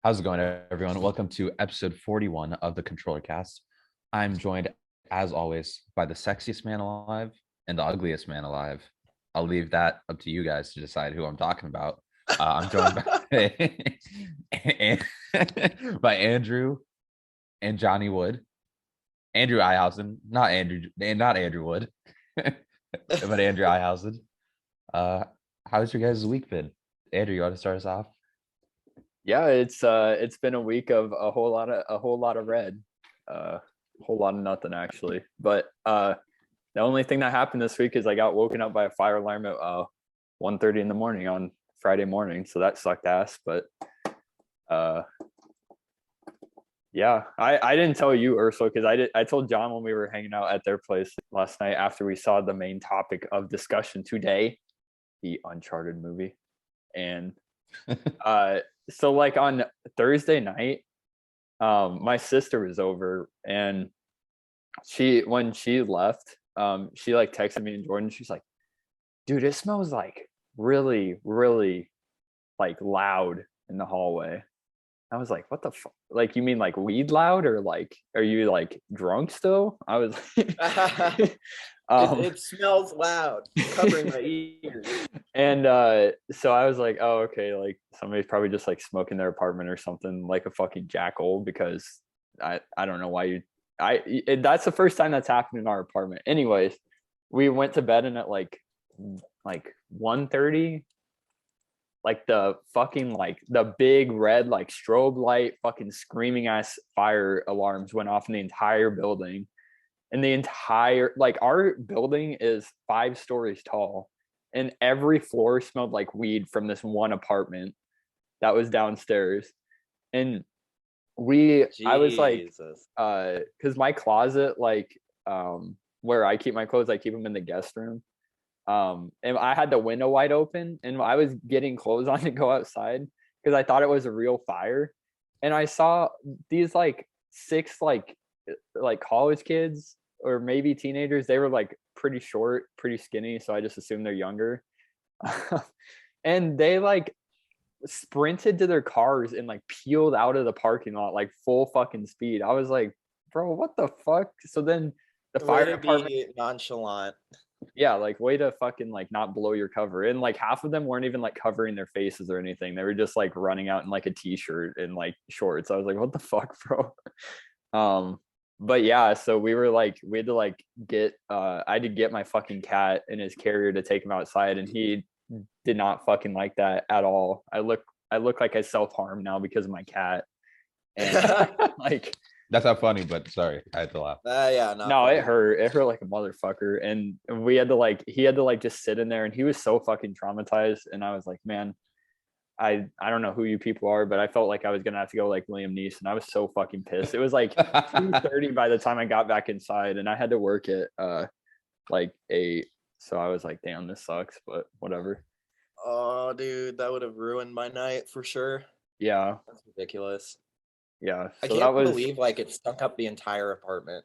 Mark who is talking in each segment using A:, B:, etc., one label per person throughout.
A: How's it going, everyone? Welcome to episode 41 of the ControllerCast. I'm joined, as always, by the sexiest man alive and the ugliest man alive. I'll leave that up to you guys to decide who I'm talking about. I'm joined by Andrew and Johnny Wood. Andrew Ihausen, not Andrew Wood, but Andrew Ihausen. Uh, how's your guys' week been? Andrew, you want to start us off?
B: Yeah, it's been a week of a whole lot of red, a whole lot of nothing actually. But the only thing that happened this week is I got woken up by a fire alarm at 1:30 in the morning on Friday morning, so that sucked ass. But uh, yeah, I didn't tell you, Ursula, because I told John when we were hanging out at their place last night after we saw the main topic of discussion today, the Uncharted movie, and so like on Thursday night, my sister was over, and when she left, she like texted me and Jordan. She's like, dude, it smells like really, really like loud in the hallway. I was like, what the fuck? Like, you mean like weed loud, or like, are you like drunk still? I was like,
C: it smells loud, covering my ears.
B: And so I was like, oh, okay, like somebody's probably just like smoking their apartment or something, like a fucking jackal, because I don't know why that's the first time that's happened in our apartment. Anyways, we went to bed, and at like 1:30, like the fucking like the big red like strobe light fucking screaming ass fire alarms went off in the entire building. And the entire, like, our building is 5 stories tall, and every floor smelled like weed from this one apartment that was downstairs. And I was like, because my closet, like, where I keep my clothes, I keep them in the guest room. And I had the window wide open, and I was getting clothes on to go outside because I thought it was a real fire. And I saw these like 6 like college kids, or maybe teenagers. They were like pretty short, pretty skinny, so I just assumed they're younger. And they like sprinted to their cars and like peeled out of the parking lot like full fucking speed. I was like, bro, what the fuck? So then the fire department,
C: nonchalant.
B: yeah, like way to fucking like not blow your cover. And like half of them weren't even like covering their faces or anything. They were just like running out in like a t-shirt and like shorts. I was like, what the fuck, bro? But yeah, so we had to like get I had to get my fucking cat in his carrier to take him outside, and he did not fucking like that at all. I look like I self-harm now because of my cat. And like,
A: That's not funny, but sorry, I had to laugh.
C: Yeah,
B: no,
C: funny.
B: it hurt like a motherfucker. And he had to like just sit in there, and he was so fucking traumatized. And I was like, man, I don't know who you people are, but I felt like I was gonna have to go like Liam Neeson. I was so fucking pissed. It was like 2:30 by the time I got back inside, and I had to work at like 8. So I was like, damn, this sucks, but whatever.
C: Oh, dude, that would have ruined my night for sure.
B: Yeah,
C: that's ridiculous.
B: Yeah,
C: so I can't believe like it stunk up the entire apartment.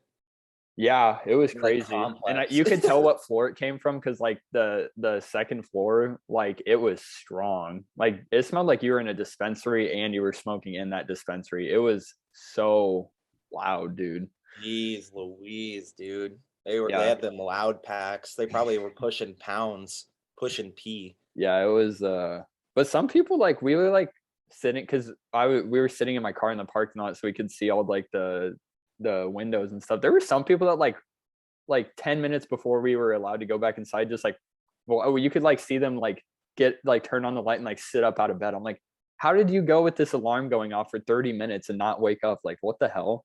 B: Yeah, it was crazy. And you could tell what floor it came from, because like the second floor, like it was strong. Like it smelled like you were in a dispensary and you were smoking in that dispensary. It was so loud, dude.
C: Jeez Louise, dude. They had them loud packs. They probably were pushing pounds, pushing pee.
B: Yeah, it was but some people, like, we were like sitting, because we were sitting in my car in the parking lot, so we could see all like the windows and stuff. There were some people that like 10 minutes before we were allowed to go back inside, just like, well, you could like see them like get like turn on the light and like sit up out of bed. I'm like, how did you go with this alarm going off for 30 minutes and not wake up? Like, what the hell?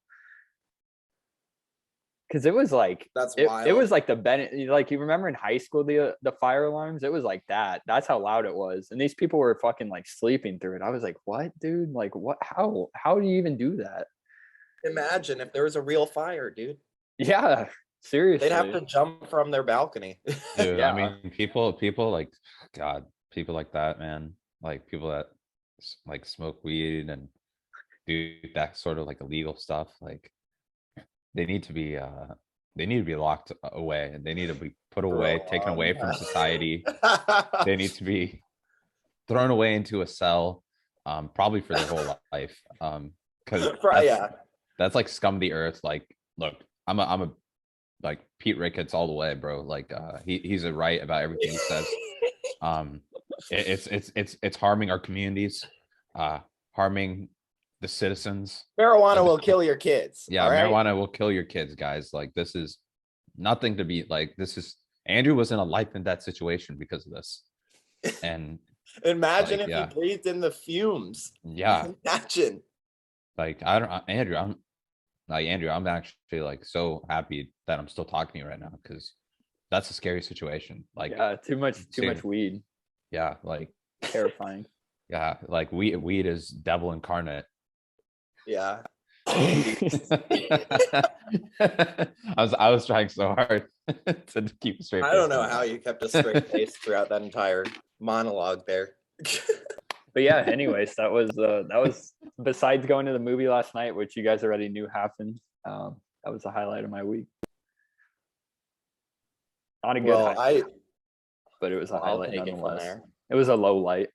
B: Because it was like, it was like like, you remember in high school the fire alarms? It was like that. That's how loud it was. And these people were fucking like sleeping through it. I was like, what, dude? Like, what? How do you even do that?
C: Imagine if there was a real fire, dude.
B: Yeah, seriously.
C: They'd have to jump from their balcony.
A: Dude, yeah. I mean, people like, God, people like that, man. Like people that like smoke weed and do that sort of like illegal stuff. Like they need to be locked away. They need to be put away, taken away from society. They need to be thrown away into a cell probably for their whole life. Because
C: Yeah.
A: that's like scum of the earth. Like, look, I'm a like Pete Ricketts all the way, bro. Like, he's right about everything he says. It's harming our communities, harming the citizens.
C: Marijuana will kill your kids.
A: Yeah,
C: all right?
A: marijuana will kill your kids, guys. Like, this is nothing to be like. This is Andrew was in a life and death situation because of this, and
C: Imagine
A: like,
C: if
A: yeah.
C: he breathed in the fumes.
A: Yeah,
C: Imagine.
A: like I don't, Andrew. I'm like Andrew. I'm actually like so happy that I'm still talking to you right now because that's a scary situation. Like,
B: yeah, too much weed.
A: Yeah, like
B: terrifying.
A: Yeah, like weed is devil incarnate.
C: Yeah.
A: I was trying so hard to keep a straight face.
C: I don't know how you kept a straight face throughout that entire monologue there.
B: But yeah, anyways, that was besides going to the movie last night, which you guys already knew happened. That was the highlight of my week. Not a good highlight, but it was a highlight nonetheless. It was a low light.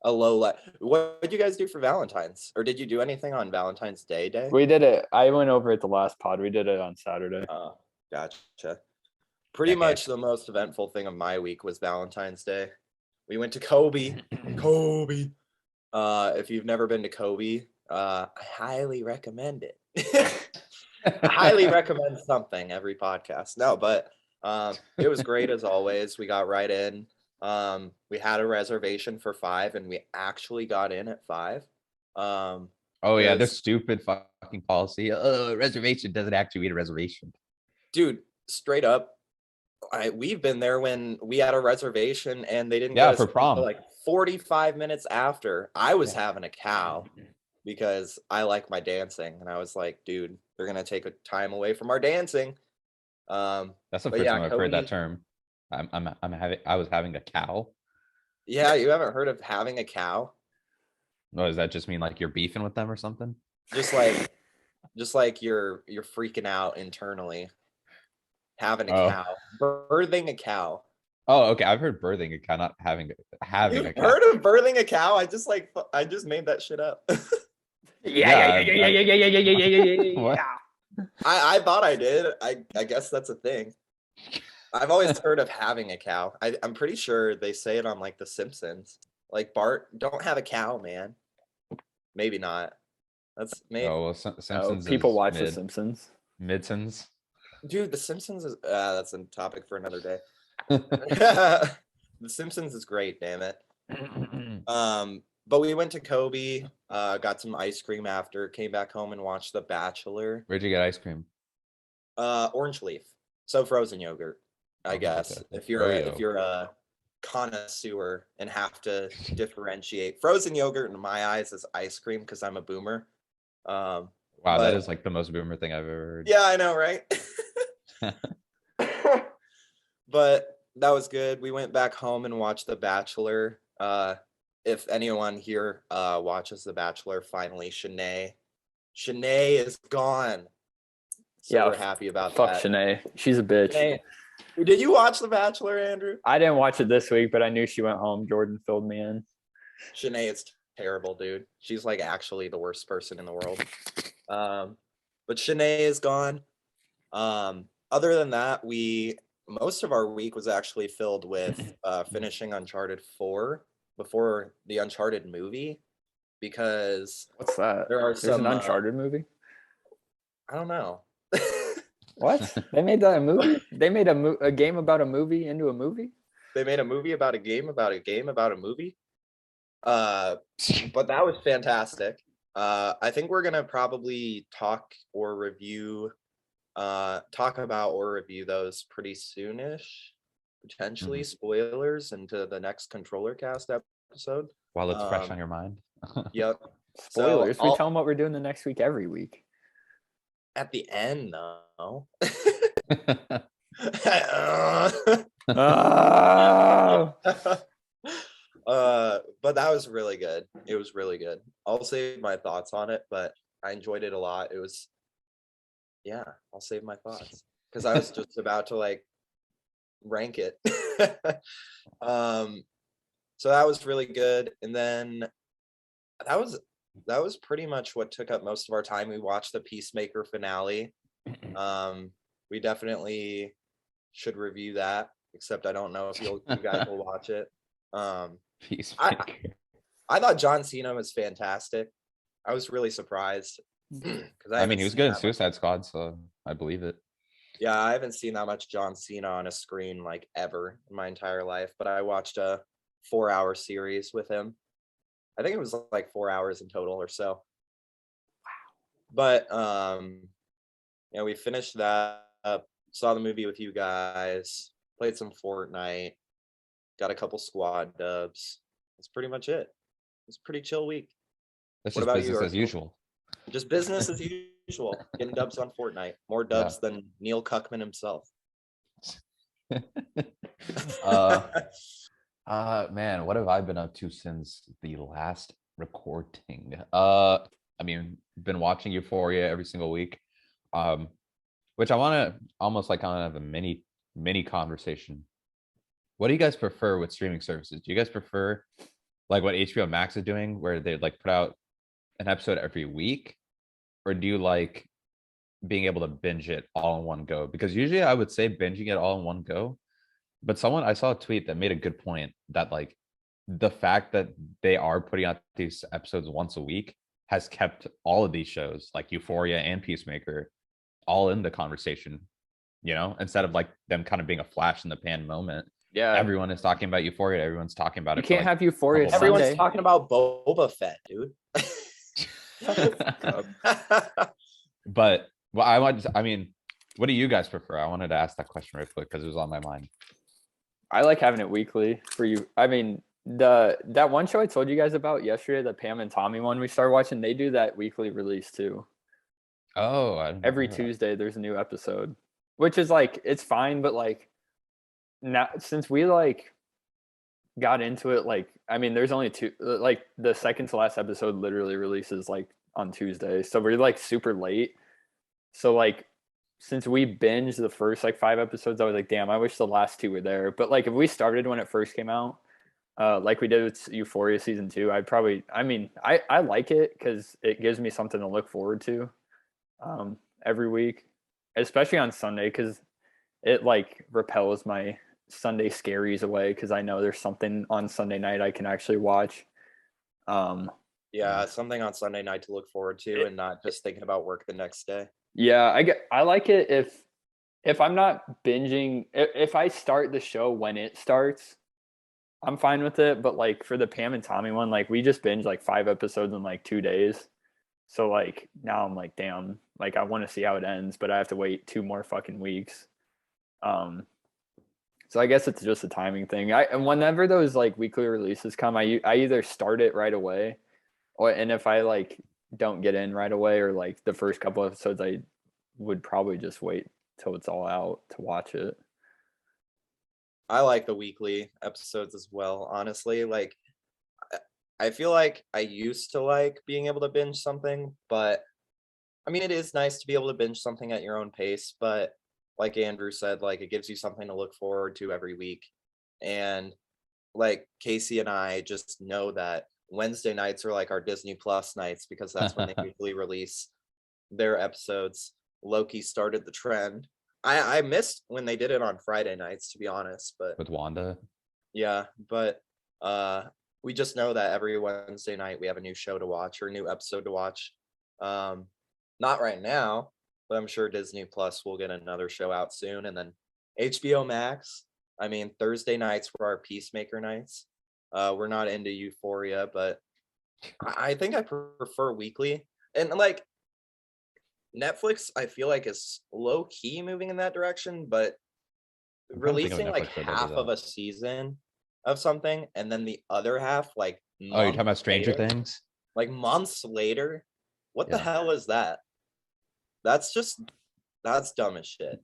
C: A low light. What did you guys do for Valentine's? Or did you do anything on Valentine's Day?
B: We did it. I went over it the last pod. We did it on Saturday.
C: Oh, gotcha. Pretty much the most eventful thing of my week was Valentine's Day. We went to Kobe. If you've never been to Kobe, I highly recommend it. I highly recommend something every podcast. No, but it was great as always. We got right in. We had a reservation for 5 and we actually got in at 5.
A: Oh yeah, their stupid fucking policy. Reservation doesn't actually mean a reservation.
C: Dude, straight up, we've been there when we had a reservation and they didn't
A: get
C: us
A: for prom
C: like 45 minutes after. I was having a cow because I like my dancing, and I was like, dude, they're gonna take a time away from our dancing.
A: That's the first time I've heard that term. I was having a cow.
C: Yeah, you haven't heard of having a cow?
A: No, does that just mean like you're beefing with them or something?
C: Just like you're freaking out internally. Having a cow, birthing a cow.
A: Oh, okay. I've heard birthing a cow, not having a cow.
C: Heard of birthing a cow? I just made that shit up.
B: Yeah.
A: What?
C: I thought I did. I guess that's a thing. I've always heard of having a cow. I'm pretty sure they say it on like The Simpsons. Like, Bart, don't have a cow, man. Maybe not. That's maybe.
A: Oh well, Simpsons.
B: People watch The Simpsons.
A: Midsons.
C: Dude, The Simpsons is that's a topic for another day. The Simpsons is great, damn it. But we went to Kobe, got some ice cream after, came back home and watched The Bachelor.
A: Where'd you get ice cream?
C: Orange Leaf. So frozen yogurt, I guess.
A: Okay.
C: If you're a connoisseur and have to differentiate, frozen yogurt in my eyes is ice cream because I'm a boomer.
A: Wow, that is like the most boomer thing I've ever heard.
C: Yeah, I know, right? But that was good. We went back home and watched The Bachelor. If anyone here watches The Bachelor, finally, Shanae is gone. So we're happy about that.
B: Fuck Shanae. She's a bitch.
C: Shanae. Did you watch The Bachelor, Andrew?
B: I didn't watch it this week, but I knew she went home. Jordan filled me in.
C: Shanae is terrible, dude. She's like actually the worst person in the world. But Shanae is gone. Other than that, most of our week was actually filled with finishing Uncharted 4 before the Uncharted movie, because
B: what's that?
C: There's
B: an Uncharted movie?
C: I don't know.
B: What? They made that a movie? They made a game about a movie into a movie?
C: They made a movie about a game about a game about a movie. But that was fantastic. I think we're gonna probably talk about or review those pretty soonish. Potentially spoilers into the next ControllerCast episode.
A: While it's fresh on your mind.
C: Yep.
B: Spoilers. We tell them what we're doing the next week every week.
C: At the end, though. But that was really good. It was really good. I'll save my thoughts on it, but I enjoyed it a lot. I'll save my thoughts because I was just about to like rank it. So that was really good. And then that was pretty much what took up most of our time. We watched the Peacemaker finale. We definitely should review that, except I don't know if you guys will watch it.
A: Peacemaker.
C: I thought John Cena was fantastic. I was really surprised because
A: I mean, he was good in Suicide Squad, so I believe it.
C: Yeah, I haven't seen that much John Cena on a screen like ever in my entire life, but I watched a 4-hour series with him. I think it was like 4 hours in total or so. Wow. But we finished that up, saw the movie with you guys, played some Fortnite, got a couple squad dubs. That's pretty much it. It's a pretty chill week.
A: That's
C: What
A: just
C: about
A: business
C: you,
A: as usual.
C: Just business as usual. Getting dubs on Fortnite. More dubs than Neil Cuckman himself.
A: Man, what have I been up to since the last recording? I mean, been watching Euphoria every single week. Which I want to almost like kind of have a mini conversation. What do you guys prefer with streaming services? Do you guys prefer like what HBO Max is doing, where they like put out an episode every week, or do you like being able to binge it all in one go? Because usually I would say binging it all in one go, but I saw a tweet that made a good point that like the fact that they are putting out these episodes once a week has kept all of these shows like Euphoria and Peacemaker all in the conversation, instead of like them kind of being a flash in the pan moment.
B: Yeah.
A: Everyone is talking about Euphoria. Everyone's talking about
B: You
A: it.
B: can't have Euphoria Sunday.
C: Everyone's talking about Boba Fett, dude.
A: But I mean, what do you guys prefer? I wanted to ask that question real quick because it was on my mind.
B: I like having it weekly for you. I mean, that one show I told you guys about yesterday, the Pam and Tommy one we started watching, they do that weekly release too.
A: Oh,
B: every Tuesday there's a new episode, which is like, it's fine, but like now since we like got into it, like, I mean, there's only two, like the second to last episode literally releases like on Tuesday, so we're like super late. So like since we binged the first like 5 episodes, I was like, damn, I wish the last 2 were there. But like if we started when it first came out, like we did with Euphoria season 2, I like it because it gives me something to look forward to every week, especially on Sunday, because it like repels my Sunday scaries away, because I know there's something on Sunday night I can actually watch.
C: Yeah, something on Sunday night to look forward to and not just thinking about work the next day.
B: Yeah, I like it if I'm not binging, if I start the show when it starts, I'm fine with it. But like for the Pam and Tommy one, like we just binged like 5 episodes in like 2 days. So like now I'm like, damn, like I want to see how it ends, but I have to wait 2 more fucking weeks. So I guess it's just a timing thing. And whenever those like weekly releases come, I either start it right away, and if I like don't get in right away, or like the first couple episodes, I would probably just wait till it's all out to watch it.
C: I like the weekly episodes as well, honestly. Like I feel like I used to like being able to binge something, but I mean, it is nice to be able to binge something at your own pace, but like Andrew said, like it gives you something to look forward to every week. And like Casey and I just know that Wednesday nights are like our Disney Plus nights, because that's when they usually release their episodes. Loki started the trend. I missed when they did it on Friday nights, to be honest, but
A: with Wanda.
C: Yeah, but we just know that every Wednesday night we have a new show to watch or a new episode to watch. Not right now, but I'm sure Disney Plus will get another show out soon, and then HBO Max. I mean, Thursday nights were our Peacemaker nights. We're not into Euphoria, but I think I prefer weekly. And like Netflix, I feel like is low key moving in that direction, but releasing like half of a season of something and then the other half like
A: you're talking about Stranger Things?
C: Like months later? What the hell is that? That's dumb as shit.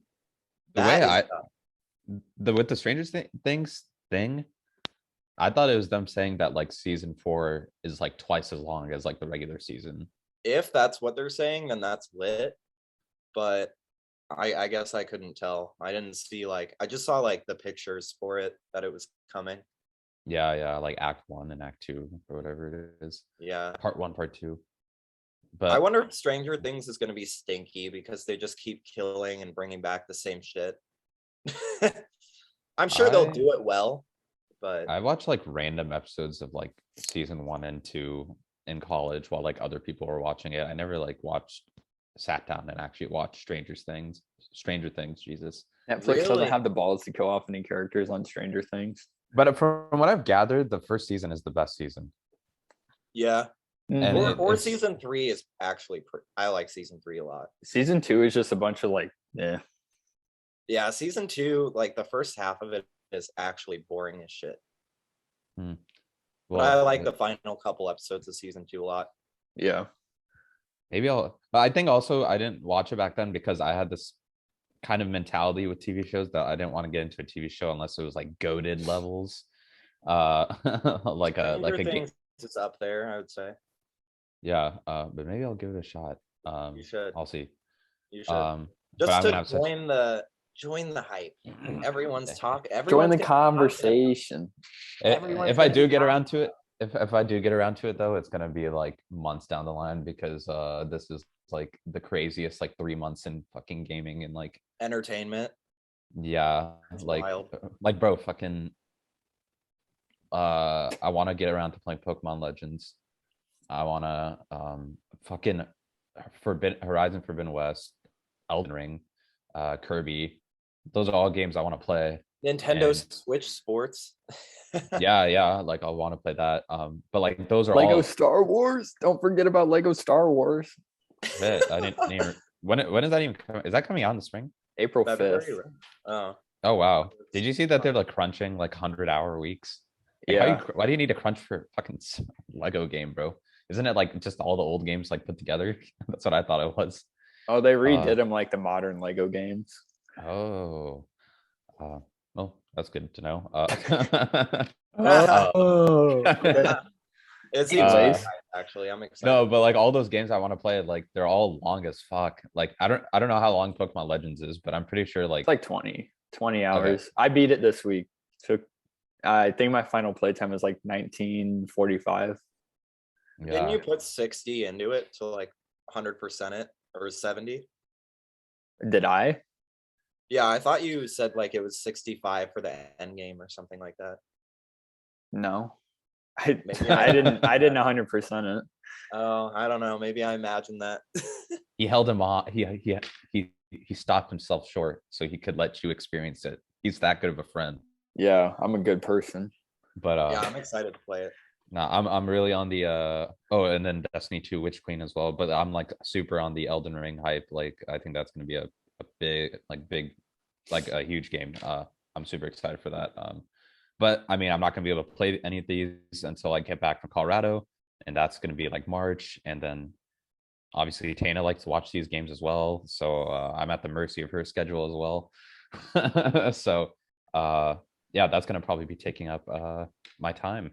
A: With the Stranger Things thing, I thought it was them saying that like season 4 is like twice as long as like the regular season.
C: If that's what they're saying, then that's lit. But I guess I couldn't tell. I didn't see I just saw like the pictures for it that it was coming.
A: Yeah, like Act 1 and Act 2 or whatever it is.
C: Yeah.
A: Part 1, Part 2.
C: I
A: But
C: wonder if Stranger Things is going to be stinky because they just keep killing and bringing back the same shit. I'm sure they'll
A: I
C: do it well, but
A: I watched like random episodes of like season 1 and 2 in college while like other people were watching it. I never like sat down and actually watched Stranger Things, Jesus.
B: Netflix doesn't
C: Really?
B: have the balls to kill off any characters on Stranger Things.
A: But from what I've gathered, the first season is the best season.
C: yeah.
A: And
B: Mhm.
C: Or
A: it's
C: season 3 is actually I like season 3 a lot.
B: Season 2 is just a bunch of like,
C: Yeah, season 2, like the first half of it is actually boring as shit. But I like the final couple episodes of season 2 a lot.
B: yeah.
A: maybe but I think also I didn't watch it back then because I had this kind of mentality with TV shows that I didn't want to get into a TV show unless it was like goated levels. Like a
C: Stranger
A: game.
C: Things is up there, I would say.
A: Yeah, but maybe I'll give it a shot.
C: You should.
A: I'll see.
C: You should.
A: But
C: Just
A: I'm
C: to
A: gonna have
C: join the hype. Everyone's talking.
B: Join the
C: Everyone's
B: conversation.
C: Everyone's
A: if I
C: gonna be
A: do get around
C: talking.
A: to it, if I do get around to it though, it's gonna be like months down the line because this is like the craziest like 3 months in fucking gaming and like
C: Entertainment.
A: yeah,
C: It's
A: like
C: wild.
A: like bro, fucking I want to get around to playing Pokemon Legends. I want to fucking Horizon Forbidden West, Elden Ring, Kirby. Those are all games I want to play.
C: Nintendo
A: And
C: Switch Sports.
A: yeah, like I want to play that. But like those are
B: Lego
A: all
B: Star Wars. Don't forget about Lego Star Wars.
A: shit. I didn't even, when is that even coming? Is that coming out in the spring?
B: April
C: February,
B: 5th.
C: right? Oh,
A: Oh wow. Did you see that they're like crunching like 100-hour weeks? Like,
B: Yeah.
A: why do you need to crunch for a fucking Lego game, bro? Isn't it like just all the old games like put together? That's what I thought it was.
B: Oh, they redid them like the modern Lego games.
A: Oh, well, that's good to know.
B: Oh.
C: it seems
B: Anyways.
C: nice, actually. I'm excited.
A: No, but like all those games I want to play, like they're all long as fuck. Like I don't know how long Pokemon Legends is, but I'm pretty sure like
B: It's like 20 hours. I beat it this week. Took I think my final playtime was like 1945.
C: Didn't you put 60 into it to like 100% it or 70?
B: Did I?
C: Yeah, I thought you said like it was 65 for the end game or something like that.
B: No. I
C: Maybe
B: I didn't 100% it.
C: Oh, I don't know. Maybe I imagined that.
A: He held him on. He stopped himself short so he could let you experience it. He's that good of a friend.
B: Yeah, I'm a good person.
A: But
C: Yeah, I'm excited to play it.
A: no, I'm really on the oh, and then Destiny 2 Witch Queen as well. But I'm like super on the Elden Ring hype. Like I think that's gonna be a big like a huge game. I'm super excited for that. But I mean I'm not gonna be able to play any of these until I get back from Colorado, and that's gonna be like March, and then obviously Tana likes to watch these games as well. So I'm at the mercy of her schedule as well. So yeah, that's gonna probably be taking up my time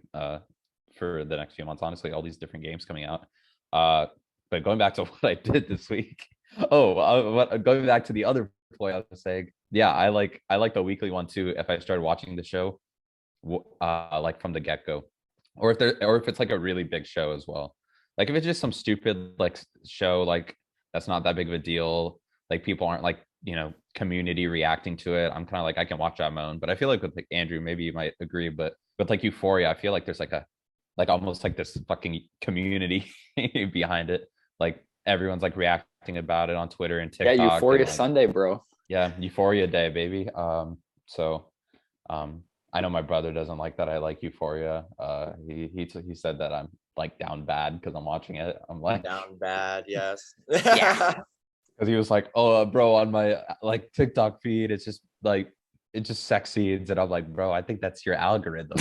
A: for the next few months. Honestly, all these different games coming out. But going back to what I did this week. Going back to the other point I was saying, yeah, I like the weekly one too. If I started watching the show, like from the get go, or if it's like a really big show as well. Like if it's just some stupid like show like that's not that big of a deal. Like people aren't like community reacting to it. I'm kind of like I can watch it on my own. But I feel like with like Andrew, maybe you might agree, but with like Euphoria, I feel like there's like almost like this fucking community behind it. Like everyone's like reacting about it on Twitter and TikTok.
B: Yeah, Euphoria
A: and, like,
B: Sunday, bro.
A: yeah, Euphoria Day, baby. So I know my brother doesn't like that I like Euphoria. He said that I'm like down bad because I'm watching it. I'm like
C: Down bad, yes.
B: Yeah.
A: because he was like, oh, bro, on my like TikTok feed, it's just like it just succeeds, and I'm like, bro, I think that's your algorithm.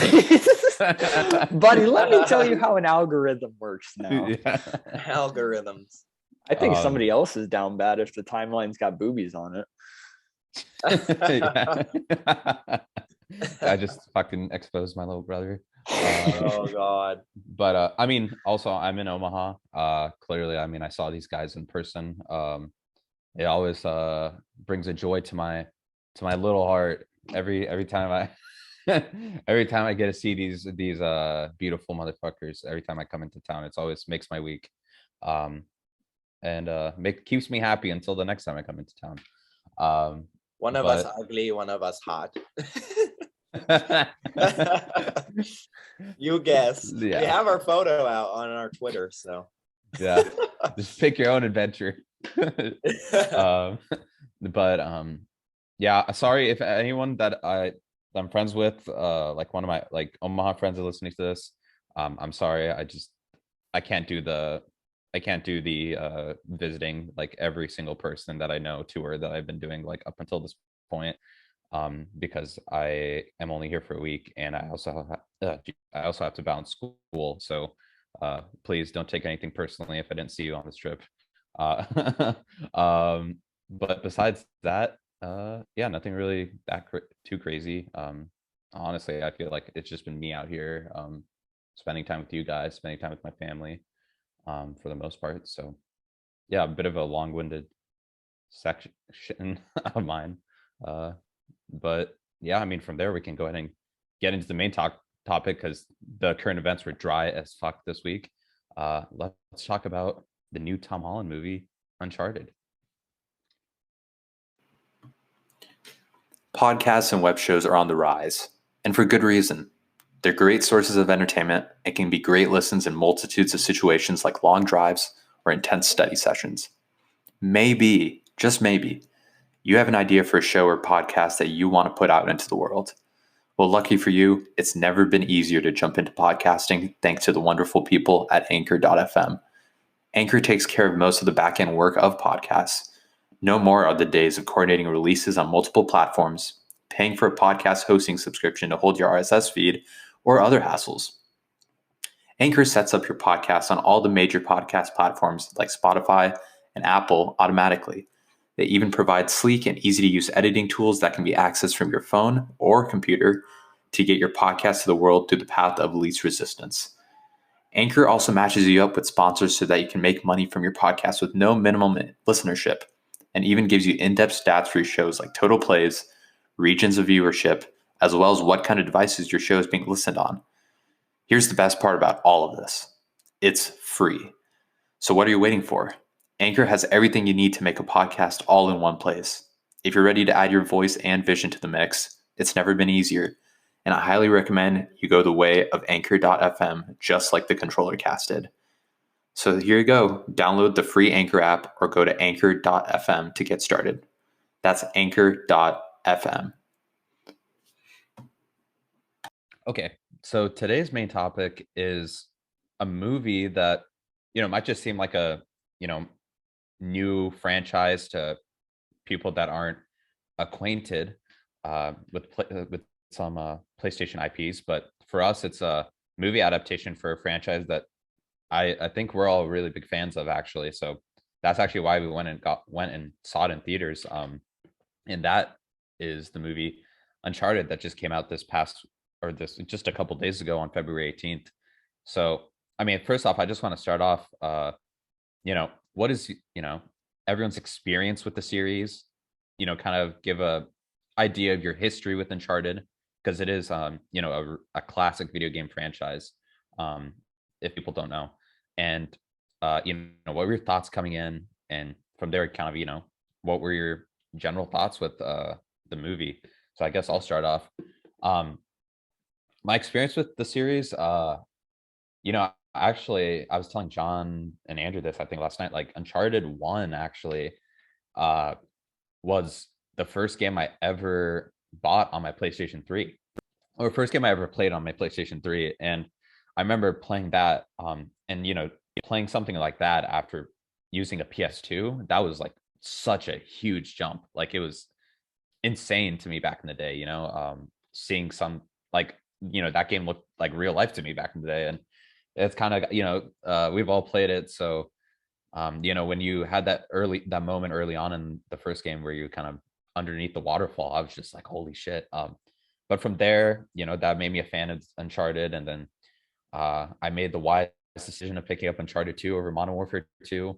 B: Buddy, let me tell you how an algorithm works now.
A: Yeah.
C: Algorithms.
B: I think somebody else is down bad if the timeline's got boobies on it.
A: I just fucking exposed my little brother.
C: Oh god.
A: But I mean, also I'm in Omaha. Clearly, I mean, I saw these guys in person. It always brings a joy to my little heart every time every time I get to see these beautiful motherfuckers, every time I come into town, it's always makes my week. And keeps me happy until the next time I come into town.
C: One of us
A: but
C: ugly, one of us hot. You guess. We
A: yeah,
C: have our photo out on our Twitter, so
A: yeah, just pick your own adventure. um but yeah, sorry if anyone that I'm friends with, like one of my like Omaha friends are listening to this. I'm sorry, I can't do the visiting like every single person that I know tour that I've been doing like up until this point, because I am only here for a week, and I also have to balance school. So please don't take anything personally if I didn't see you on this trip. But besides that, yeah, nothing really too crazy. Honestly, I feel like it's just been me out here, spending time with you guys, spending time with my family, for the most part. So yeah, a bit of a long-winded section of mine. But yeah, I mean, from there we can go ahead and get into the main topic, because the current events were dry as fuck this week. Let's talk about the new Tom Holland movie, Uncharted.
D: Podcasts and web shows are on the rise, and for good reason. They're great sources of entertainment and can be great listens in multitudes of situations like long drives or intense study sessions. Maybe, just maybe, you have an idea for a show or podcast that you want to put out into the world. Well, lucky for you, it's never been easier to jump into podcasting thanks to the wonderful people at Anchor.fm. Anchor takes care of most of the back-end work of podcasts. No more are the days of coordinating releases on multiple platforms, paying for a podcast hosting subscription to hold your RSS feed, or other hassles. Anchor sets up your podcast on all the major podcast platforms like Spotify and Apple automatically. They even provide sleek and easy-to-use editing tools that can be accessed from your phone or computer to get your podcast to the world through the path of least resistance. Anchor also matches you up with sponsors so that you can make money from your podcast with no minimum listenership, and even gives you in-depth stats for your shows like total plays, regions of viewership, as well as what kind of devices your show is being listened on. Here's the best part about all of this. It's free. So what are you waiting for? Anchor has everything you need to make a podcast all in one place. If you're ready to add your voice and vision to the mix, it's never been easier. And I highly recommend you go the way of Anchor.fm, just like the ControllerCast did. So here you go. Download the free Anchor app or go to Anchor.fm to get started. That's Anchor.fm.
A: Okay, so today's main topic is a movie that, might just seem like a, new franchise to people that aren't acquainted with some PlayStation IPs, but for us, it's a movie adaptation for a franchise that I think we're all really big fans of, actually. So that's actually why we went and saw it in theaters. And that is the movie Uncharted that just came out just a couple days ago on February 18th. So I mean, first off, I just want to start off, what is everyone's experience with the series, kind of give a idea of your history with Uncharted, because it is a classic video game franchise, if people don't know. And what were your thoughts coming in, and from there kind of what were your general thoughts with the movie. So I guess I'll start off. My experience with the series, actually, I was telling John and Andrew this, I think, last night. Like, Uncharted 1 actually was the first game I ever bought on my PlayStation 3, or first game I ever played on my PlayStation 3. And I remember playing that, and playing something like that after using a PS2, that was like such a huge jump. Like, it was insane to me back in the day, seeing some, like, that game looked like real life to me back in the day. And it's kind of, we've all played it. So, when you had that moment early on in the first game where you kind of underneath the waterfall, I was just like, holy shit. But from there, that made me a fan of Uncharted. And then I made the wise decision of picking up Uncharted 2 over Modern Warfare 2.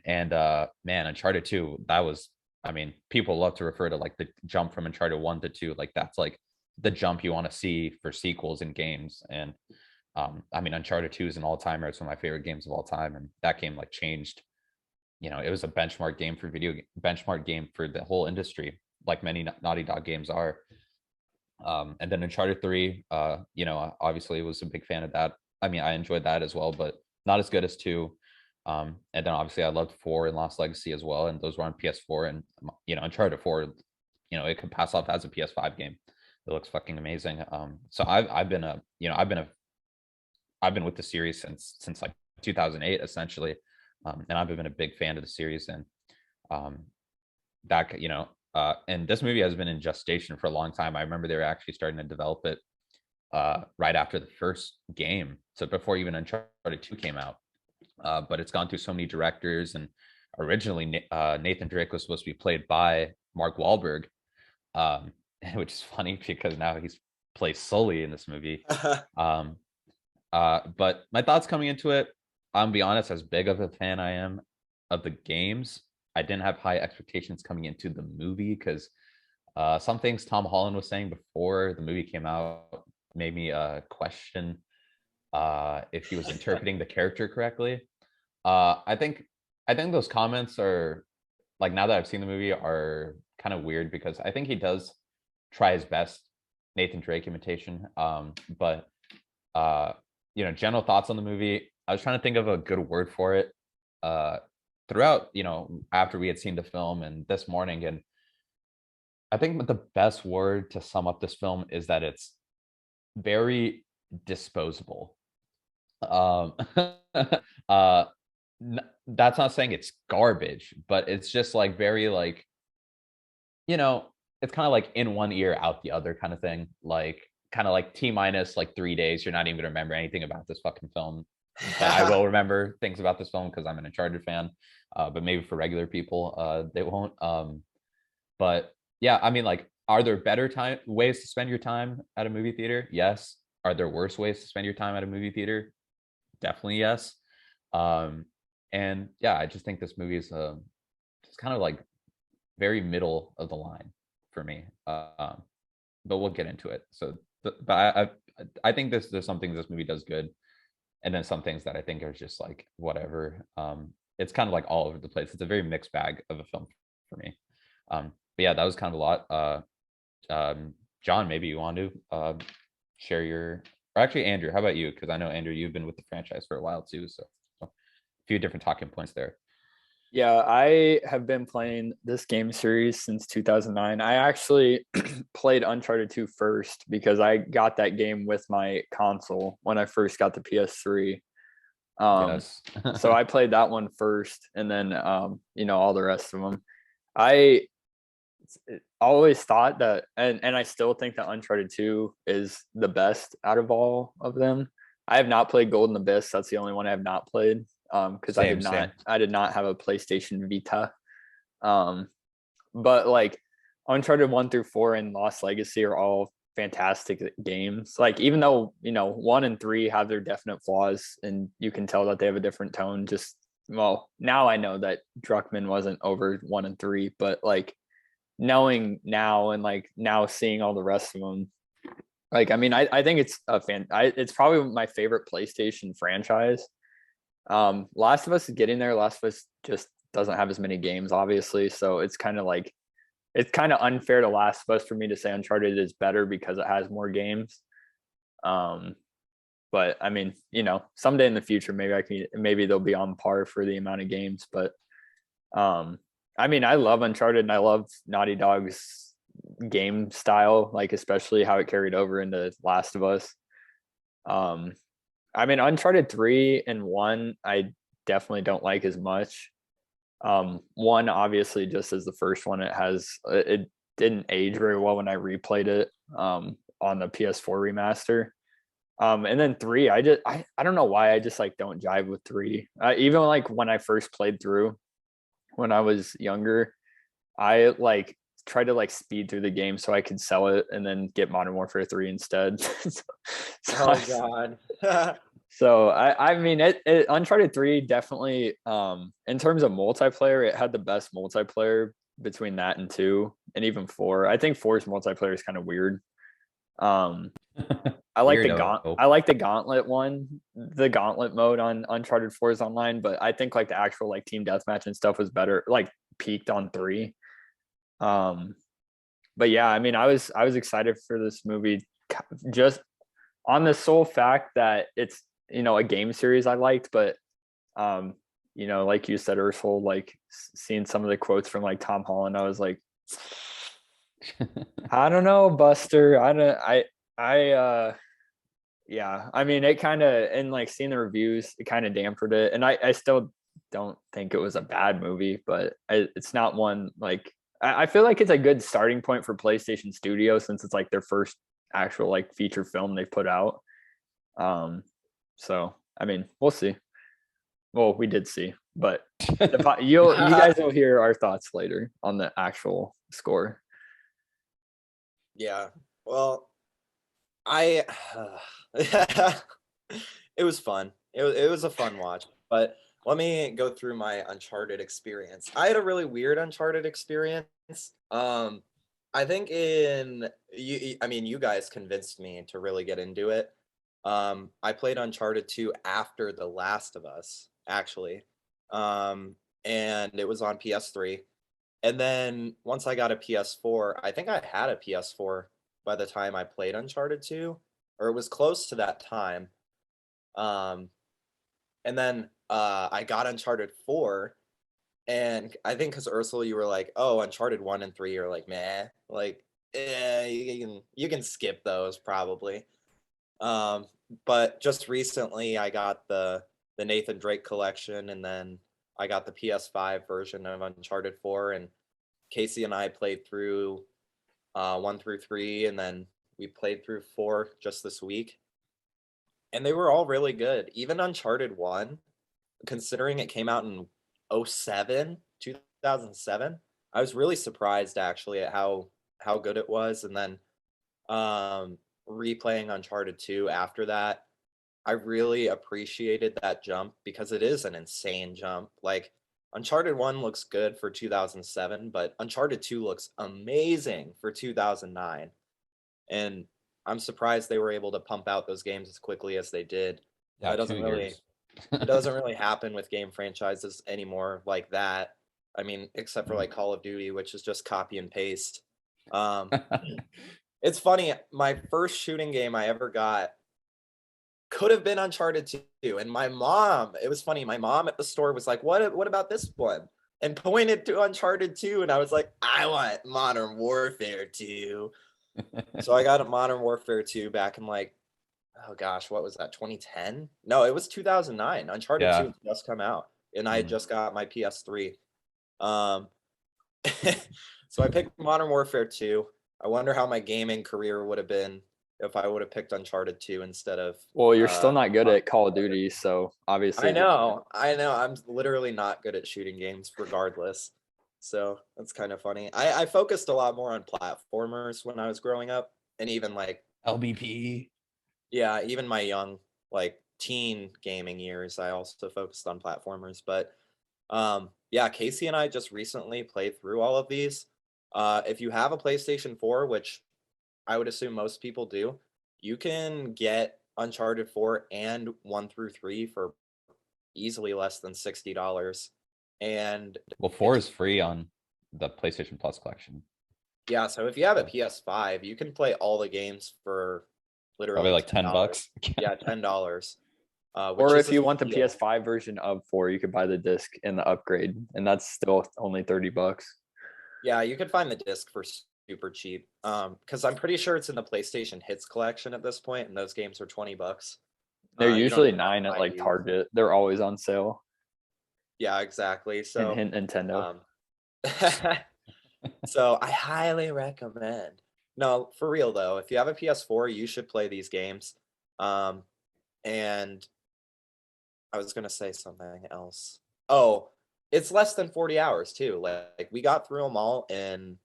A: And man, Uncharted 2, that was, I mean, people love to refer to like the jump from Uncharted 1 to 2. Like, that's like the jump you want to see for sequels in games. And I mean, Uncharted 2 is an all-timer. It's one of my favorite games of all time, and that game like changed. It was a benchmark game for benchmark game for the whole industry, like many Naughty Dog games are. And then Uncharted 3, obviously was a big fan of that. I mean, I enjoyed that as well, but not as good as 2. And then obviously I loved 4 and Lost Legacy as well, and those were on PS4. And Uncharted 4, it could pass off as a PS5 game. It looks fucking amazing. So I've been with the series since like 2008 essentially, and I've been a big fan of the series. And and this movie has been in gestation for a long time. I remember they were actually starting to develop it right after the first game, so before even Uncharted 2 came out. But it's gone through so many directors, and originally Nathan Drake was supposed to be played by Mark Wahlberg, which is funny because now he's plays Sully in this movie. But my thoughts coming into it, I'm gonna be honest, as big of a fan I am of the games, I didn't have high expectations coming into the movie because some things Tom Holland was saying before the movie came out made me question if he was interpreting the character correctly. I think those comments are, like, now that I've seen the movie, are kind of weird because I think he does try his best Nathan Drake imitation. But general thoughts on the movie. I was trying to think of a good word for it throughout, after we had seen the film and this morning. And I think the best word to sum up this film is that it's very disposable. That's not saying it's garbage, but it's just like very like, it's kind of like in one ear, out the other kind of thing. Like kind of like T minus like 3 days, you're not even gonna remember anything about this fucking film. But I will remember things about this film because I'm an Uncharted fan. But maybe for regular people, they won't. But yeah, I mean, like, are there better ways to spend your time at a movie theater? Yes. Are there worse ways to spend your time at a movie theater? Definitely yes. And yeah, I just think this movie is just kind of like very middle of the line for me. But we'll get into it. So, but I think there's some things this movie does good, and then some things that I think are just like whatever. It's kind of like all over the place. It's a very mixed bag of a film for me. But yeah, that was kind of a lot. John, maybe you want to share your, or actually Andrew, how about you? Because I know, Andrew, you've been with the franchise for a while too, so a few different talking points there.
B: Yeah, I have been playing this game series since 2009. I actually played Uncharted 2 first because I got that game with my console when I first got the PS3.
A: Yes.
B: So I played that one first, and then all the rest of them. I always thought that, and I still think that Uncharted 2 is the best out of all of them. I have not played Golden Abyss. That's the only one I have not played. Because I did not have a PlayStation Vita. But like Uncharted 1 through 4 and Lost Legacy are all fantastic games. Like, even though 1 and 3 have their definite flaws, and you can tell that they have a different tone. Now I know that Druckmann wasn't over 1 and 3, but like knowing now and like now seeing all the rest of them, like, I mean, I think it's it's probably my favorite PlayStation franchise. Last of Us is getting there. Last of Us just doesn't have as many games, obviously, so it's kind of unfair to Last of Us for me to say Uncharted is better because it has more games. But I mean, someday in the future, maybe they'll be on par for the amount of games. But I mean, I love Uncharted and I love Naughty Dog's game style, like especially how it carried over into Last of Us. I mean, Uncharted 3 and 1, I definitely don't like as much. 1, obviously, just as the first one, it didn't age very well when I replayed it on the PS4 remaster. And then 3, I don't know why, I just like don't jive with 3. Even like when I first played through when I was younger, I like tried to like speed through the game so I could sell it and then get Modern Warfare 3 instead.
C: God.
B: So I mean, Uncharted 3 definitely, in terms of multiplayer, it had the best multiplayer between that and 2, and even 4. I think 4's multiplayer is kind of weird. I like the
A: Weirdo.
B: I like the gauntlet one, the gauntlet mode on Uncharted 4's online, but I think like the actual like team deathmatch and stuff was better, like peaked on 3. But yeah, I mean, I was excited for this movie just on the sole fact that it's, you know, a game series I liked, but you know, like you said, Ursula, like seeing some of the quotes from like Tom Holland, I was like, I don't know, Buster. Yeah, I mean, it kind of, and like seeing the reviews, it kind of dampened it. And I still don't think it was a bad movie, but it's not one like, I feel like it's a good starting point for PlayStation Studio since it's like their first actual like feature film they put out. So I mean, we'll see. Well, we did see, but you guys will hear our thoughts later on the actual score.
C: Yeah. Well, I it was fun. It was a fun watch. But let me go through my Uncharted experience. I had a really weird Uncharted experience. I think you guys convinced me to really get into it. I played Uncharted 2 after The Last of Us, actually. And it was on PS3. And then once I got a PS4, I think I had a PS4 by the time I played Uncharted 2, or it was close to that time. And then I got Uncharted 4, and I think because Ursula, you were like, "Oh, Uncharted 1 and 3 are like meh, like you can skip those probably." But just recently, I got the Nathan Drake collection, and then I got the PS5 version of Uncharted 4, and Casey and I played through 1 through 3, and then we played through 4 just this week. And they were all really good. Even Uncharted 1, considering it came out in 2007, I was really surprised actually at how good it was. And then replaying Uncharted 2 after that, I really appreciated that jump because it is an insane jump. Like Uncharted 1 looks good for 2007, but Uncharted 2 looks amazing for 2009. And I'm surprised they were able to pump out those games as quickly as they did.
A: Yeah,
C: That doesn't
A: 2
C: really
A: years.
C: it doesn't really happen with game franchises anymore like that. I mean, except for like Call of Duty, which is just copy and paste. It's funny, my first shooting game I ever got could have been Uncharted 2. And my mom, it was funny, my mom at the store was like, what about this one? And pointed to Uncharted 2, and I was like, I want Modern Warfare 2. So I got a Modern Warfare 2 back in like, oh gosh, what was that, 2010? No, it was 2009. Uncharted 2 had just come out, and I had just got my PS3. So I picked Modern Warfare 2. I wonder how my gaming career would have been if I would have picked Uncharted 2 instead of.
B: Well, you're still not good at Call of Duty, so obviously.
C: I know. I'm literally not good at shooting games, regardless. So that's kind of funny. I focused a lot more on platformers when I was growing up, and even like
A: LBP.
C: Yeah, even my young like teen gaming years, I also focused on platformers. But yeah, Casey and I just recently played through all of these. If you have a PlayStation 4, which I would assume most people do, you can get Uncharted 4 and 1 through 3 for easily less than $60. And
A: Well, 4 is free on the PlayStation Plus collection.
C: yeah, so if you have a PS5, you can play all the games for literally
A: Probably like $10.
C: Yeah, $10.
B: Or if you want the PS5 version of 4, you could buy the disc and the upgrade, and that's still only $30.
C: Yeah, you could find the disc for super cheap. Because I'm pretty sure it's in the PlayStation Hits collection at this point, and those games are $20.
B: They're usually 9 at like Target. They're always on sale.
C: Yeah, exactly. So
B: and hint Nintendo.
C: So I highly recommend. No, for real though, if you have a PS4, you should play these games. And I was gonna say something else. Oh, it's less than 40 hours too. Like we got through them all in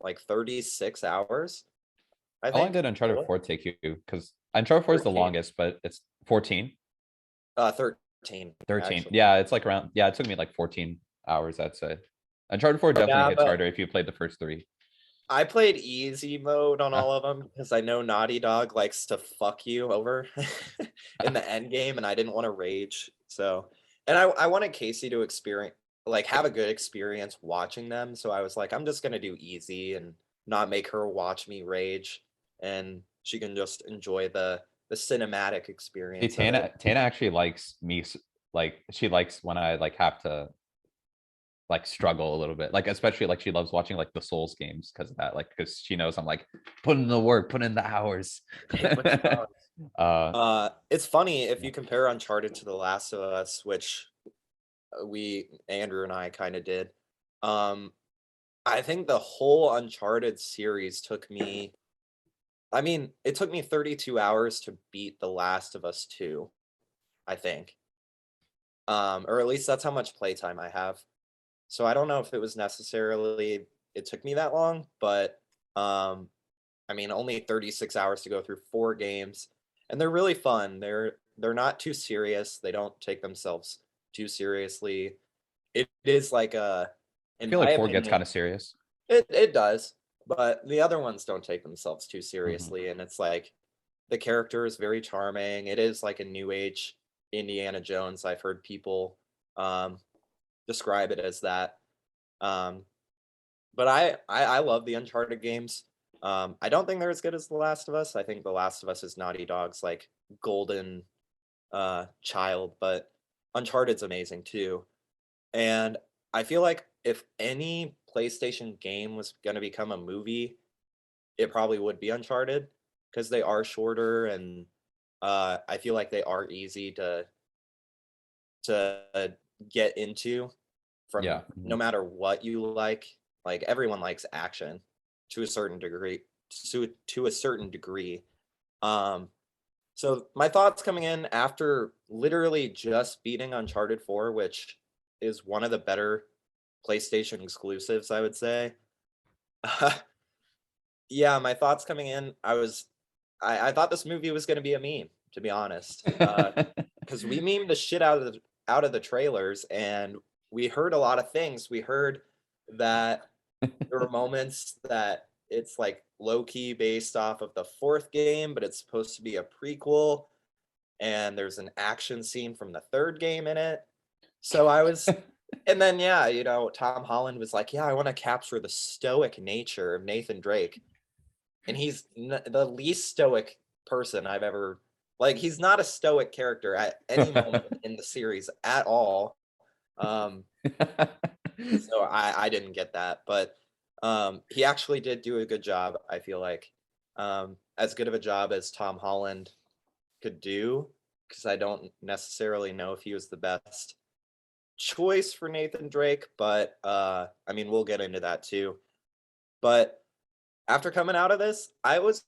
C: like 36 hours.
A: How long did Uncharted 4 take you? Because Uncharted 4 is the longest, but it's 14.
C: 13.
A: 13.
C: Actually.
A: Yeah, it's like around. Yeah, it took me like 14 hours, I'd say. Uncharted 4 definitely hits harder if you played the first 3.
C: I played easy mode on all of them because I know Naughty Dog likes to fuck you over in the end game, and I didn't want to rage. So, and I wanted Casey to experience, like, have a good experience watching them. So I was like, I'm just gonna do easy and not make her watch me rage, and she can just enjoy the cinematic
A: See,
C: experience of it.
A: Tana actually likes me. Like she likes when I like have to like struggle a little bit. Like especially like she loves watching like the Souls games because of that. Like because she knows I'm like putting in the work, putting in the hours.
C: It's funny if you compare Uncharted to The Last of Us, which Andrew and I kind of did. I think the whole Uncharted series took me, I mean, it took me 32 hours to beat The Last of Us 2, I think. Or at least that's how much playtime I have. So I don't know if it was necessarily it took me that long, but I mean, only 36 hours to go through 4 games, and they're really fun. They're not too serious. They don't take themselves too seriously. It is like
A: I
C: in
A: feel
C: my
A: like 4 gets
C: opinion,
A: kind of serious.
C: it does, but the other ones don't take themselves too
A: Mm-hmm.
C: seriously, and it's like the character is very charming. It is like a new age Indiana Jones. I've heard people um, describe it as that. Um, but I love the Uncharted games. I don't think they're as good as The Last of Us. I think The Last of Us is Naughty Dog's like golden child, but Uncharted's amazing too. And I feel like if any PlayStation game was going to become a movie, it probably would be Uncharted because they are shorter, and I feel like they are easy to get into from
A: Yeah.
C: no matter what you like. Like everyone likes action to a certain degree, to a certain degree. Um, so my thoughts coming in after literally just beating Uncharted 4, which is one of the better PlayStation exclusives, I would say. Yeah, my thoughts coming in, I thought this movie was going to be a meme, to be honest, because we memed the shit out of the trailers, and we heard a lot of things. We heard that there were moments that it's like low key based off of the 4th game, but it's supposed to be a prequel, and there's an action scene from the 3rd game in it. So I was, and then yeah, Tom Holland was like, "Yeah, I want to capture the stoic nature of Nathan Drake." And he's the least stoic person I've ever like. He's not a stoic character at any moment in the series at all. So I didn't get that, but he actually did do a good job. I feel like as good of a job as Tom Holland could do, because I don't necessarily know if he was the best choice for Nathan Drake, but I mean we'll get into that too. But after coming out of this, I was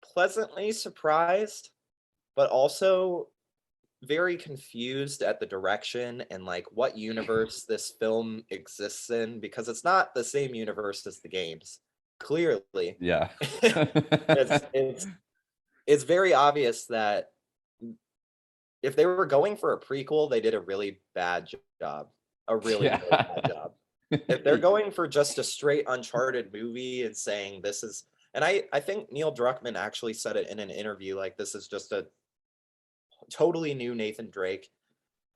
C: pleasantly surprised, but also very confused at the direction and like what universe this film exists in, because it's not the same universe as the games. Clearly,
A: Yeah.
C: it's very obvious that if they were going for a prequel, they did a really bad job. A really bad job. If they're going for just a straight Uncharted movie and saying this is, and I think Neil Druckmann actually said it in an interview, like this is just a totally new Nathan Drake.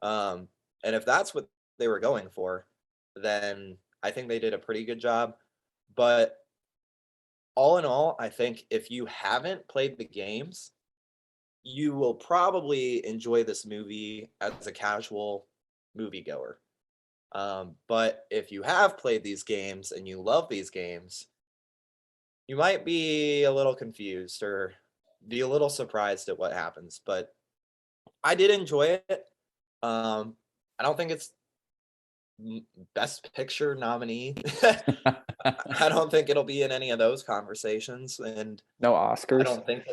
C: And if that's what they were going for, then I think they did a pretty good job. But all in all, I think if you haven't played the games, you will probably enjoy this movie as a casual moviegoer. But if you have played these games and you love these games, you might be a little confused or be a little surprised at what happens. But I did enjoy it. I don't think it's Best Picture nominee. I don't think it'll be in any of those conversations, and
B: No
C: I
B: Oscars.
C: don't think.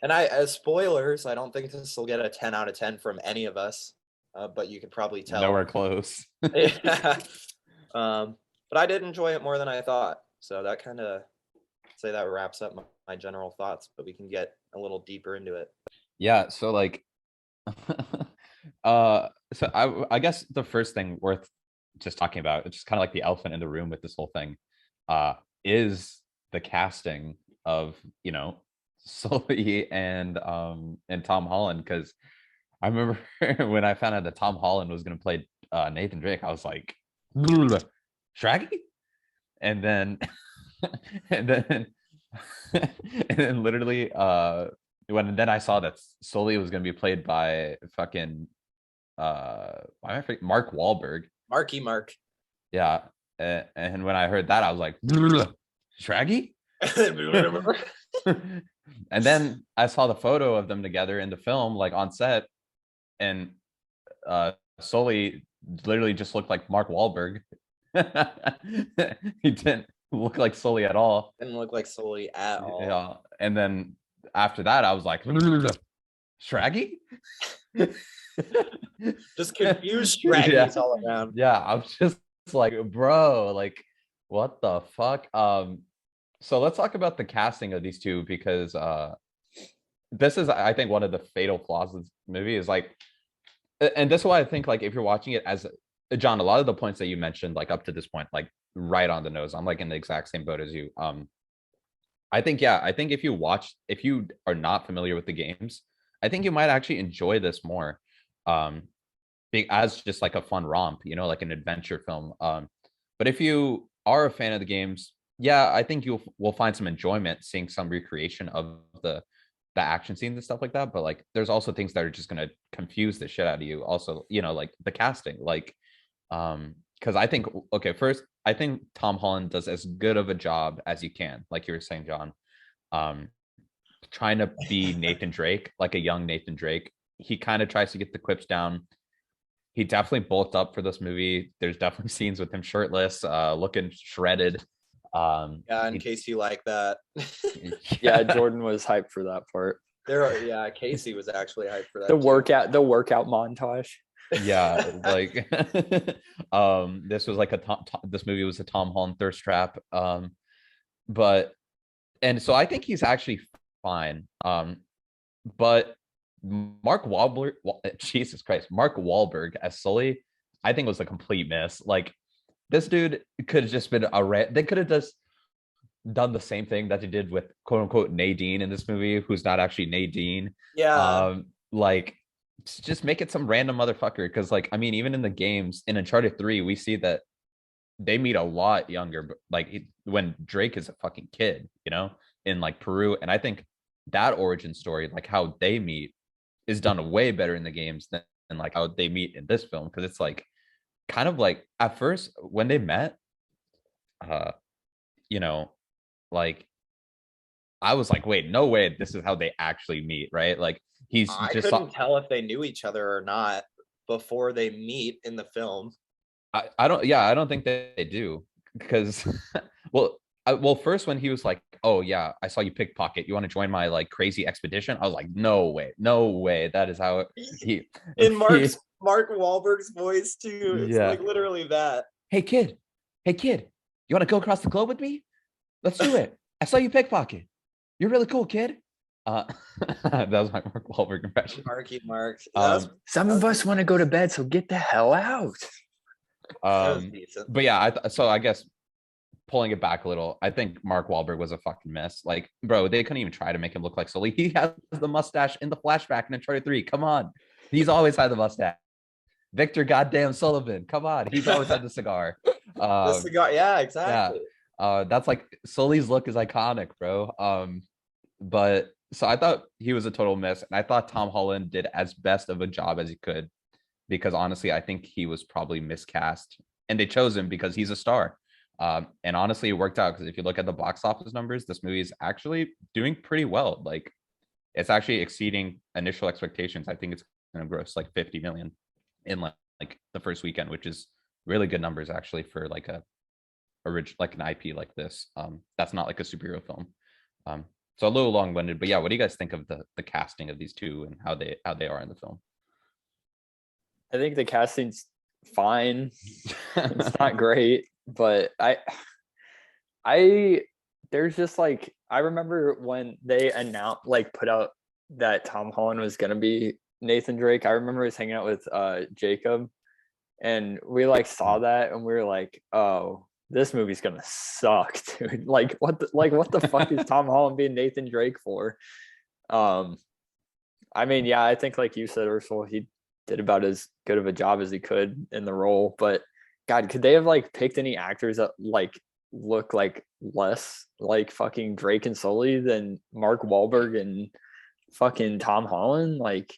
C: And as spoilers, I don't think this will get a 10 out of 10 from any of us. But you could probably tell.
A: Nowhere close.
C: Yeah. But I did enjoy it more than I thought. So that kind of say that wraps up my general thoughts, but we can get a little deeper into it.
A: Yeah, so like so I guess the first thing worth just talking about, it's just kind of like the elephant in the room with this whole thing, is the casting of, you know, Sully and Tom Holland, because I remember when I found out that Tom Holland was going to play Nathan Drake, I was like, Shaggy, and then and then and then literally when then I saw that Sully was going to be played by fucking why am I forgetting? Mark Wahlberg.
C: Marky Mark.
A: Yeah, and when I heard that, I was like, Shaggy. And then I saw the photo of them together in the film, like on set, and Sully literally just looked like Mark Wahlberg. He didn't look like Sully at all.
C: Didn't look like Sully at all.
A: Yeah, and then after that, I was like, Shaggy.
C: Just confused Shaggy's
A: Yeah.
C: all around.
A: Yeah, I was just like, bro, like, what the fuck? So let's talk about the casting of these two, because this is, I think, one of the fatal flaws of this movie is like, and this is why I think, like, if you're watching it as John, a lot of the points that you mentioned, like up to this point, like right on the nose. I'm like in the exact same boat as you. I think, yeah, I think if you are not familiar with the games, I think you might actually enjoy this more. As just like a fun romp, you know, like an adventure film. But if you are a fan of the games, yeah, I think you will find some enjoyment seeing some recreation of the action scenes and stuff like that. But like, there's also things that are just gonna confuse the shit out of you. Also, you know, like the casting, like, because I think, okay, first, I think Tom Holland does as good of a job as you can, like you were saying, John. Trying to be Nathan Drake, like a young Nathan Drake. He kind of tries to get the quips down. He definitely bulked up for this movie. There's definitely scenes with him shirtless, looking shredded.
C: Yeah, in case you like that.
B: Yeah, Jordan was hyped for that part.
C: Yeah, Casey was actually hyped for that.
B: The workout montage.
A: Yeah, like this was like this movie was a Tom Holland thirst trap. But and so I think he's actually fine. But Mark Wahlberg, Jesus Christ, Mark Wahlberg as Sully, I think was a complete miss. Like, this dude could have just been they could have just done the same thing that they did with quote unquote Nadine in this movie, who's not actually Nadine.
C: Yeah.
A: Like, just make it some random motherfucker. Because, like, I mean, even in the games in Uncharted 3, we see that they meet a lot younger, but like when Drake is a fucking kid, you know, in like Peru. And I think that origin story, like how they meet, is done way better in the games than like how they meet in this film. Because it's like kind of like at first when they met, you know, like I was like, wait, no way, this is how they actually meet, right? Like
C: I couldn't tell if they knew each other or not before they meet in the film.
A: I don't think that they do, because well, first when he was like, oh yeah, I saw you pickpocket, you want to join my like crazy expedition, I was like, no way, that is how he
C: in Mark Wahlberg's voice too. It's like literally that.
A: Hey kid, you want to go across the globe with me? Let's do it. I saw you pickpocket. You're really cool, kid. That was my Mark Wahlberg impression.
C: Mark.
B: Some of us want to go to bed, so get the hell out.
A: But yeah, so I guess pulling it back a little, I think Mark Wahlberg was a fucking mess. Like, bro, they couldn't even try to make him look like Sully. He has the mustache in the flashback in Uncharted 3. Come on. He's always had the mustache. Victor goddamn Sullivan. Come on. He's always had the cigar.
C: The cigar, yeah, exactly.
A: Yeah. That's like Sully's look is iconic, bro. But so I thought he was a total miss, and I thought Tom Holland did as best of a job as he could, because honestly, I think he was probably miscast, and they chose him because he's a star. And honestly, it worked out, because if you look at the box office numbers, this movie is actually doing pretty well. Like, it's actually exceeding initial expectations. I think it's going to gross like 50 million in like the first weekend, which is really good numbers actually for like an IP like this. That's not like a superhero film. So a little long-winded, but yeah, what do you guys think of the casting of these two and how they are in the film?
B: I think the casting's fine. It's not great, but there's just like, I remember when they announced, like, put out that Tom Holland was gonna be Nathan Drake. I remember I was hanging out with Jacob, and we like saw that, and we were like, oh, this movie's gonna suck, dude. Like what the fuck is Tom Holland being Nathan Drake for? I mean, yeah, I think like you said, Ursula, he did about as good of a job as he could in the role. But God, could they have like picked any actors that like look like less like fucking Drake and Sully than Mark Wahlberg and fucking Tom Holland? Like,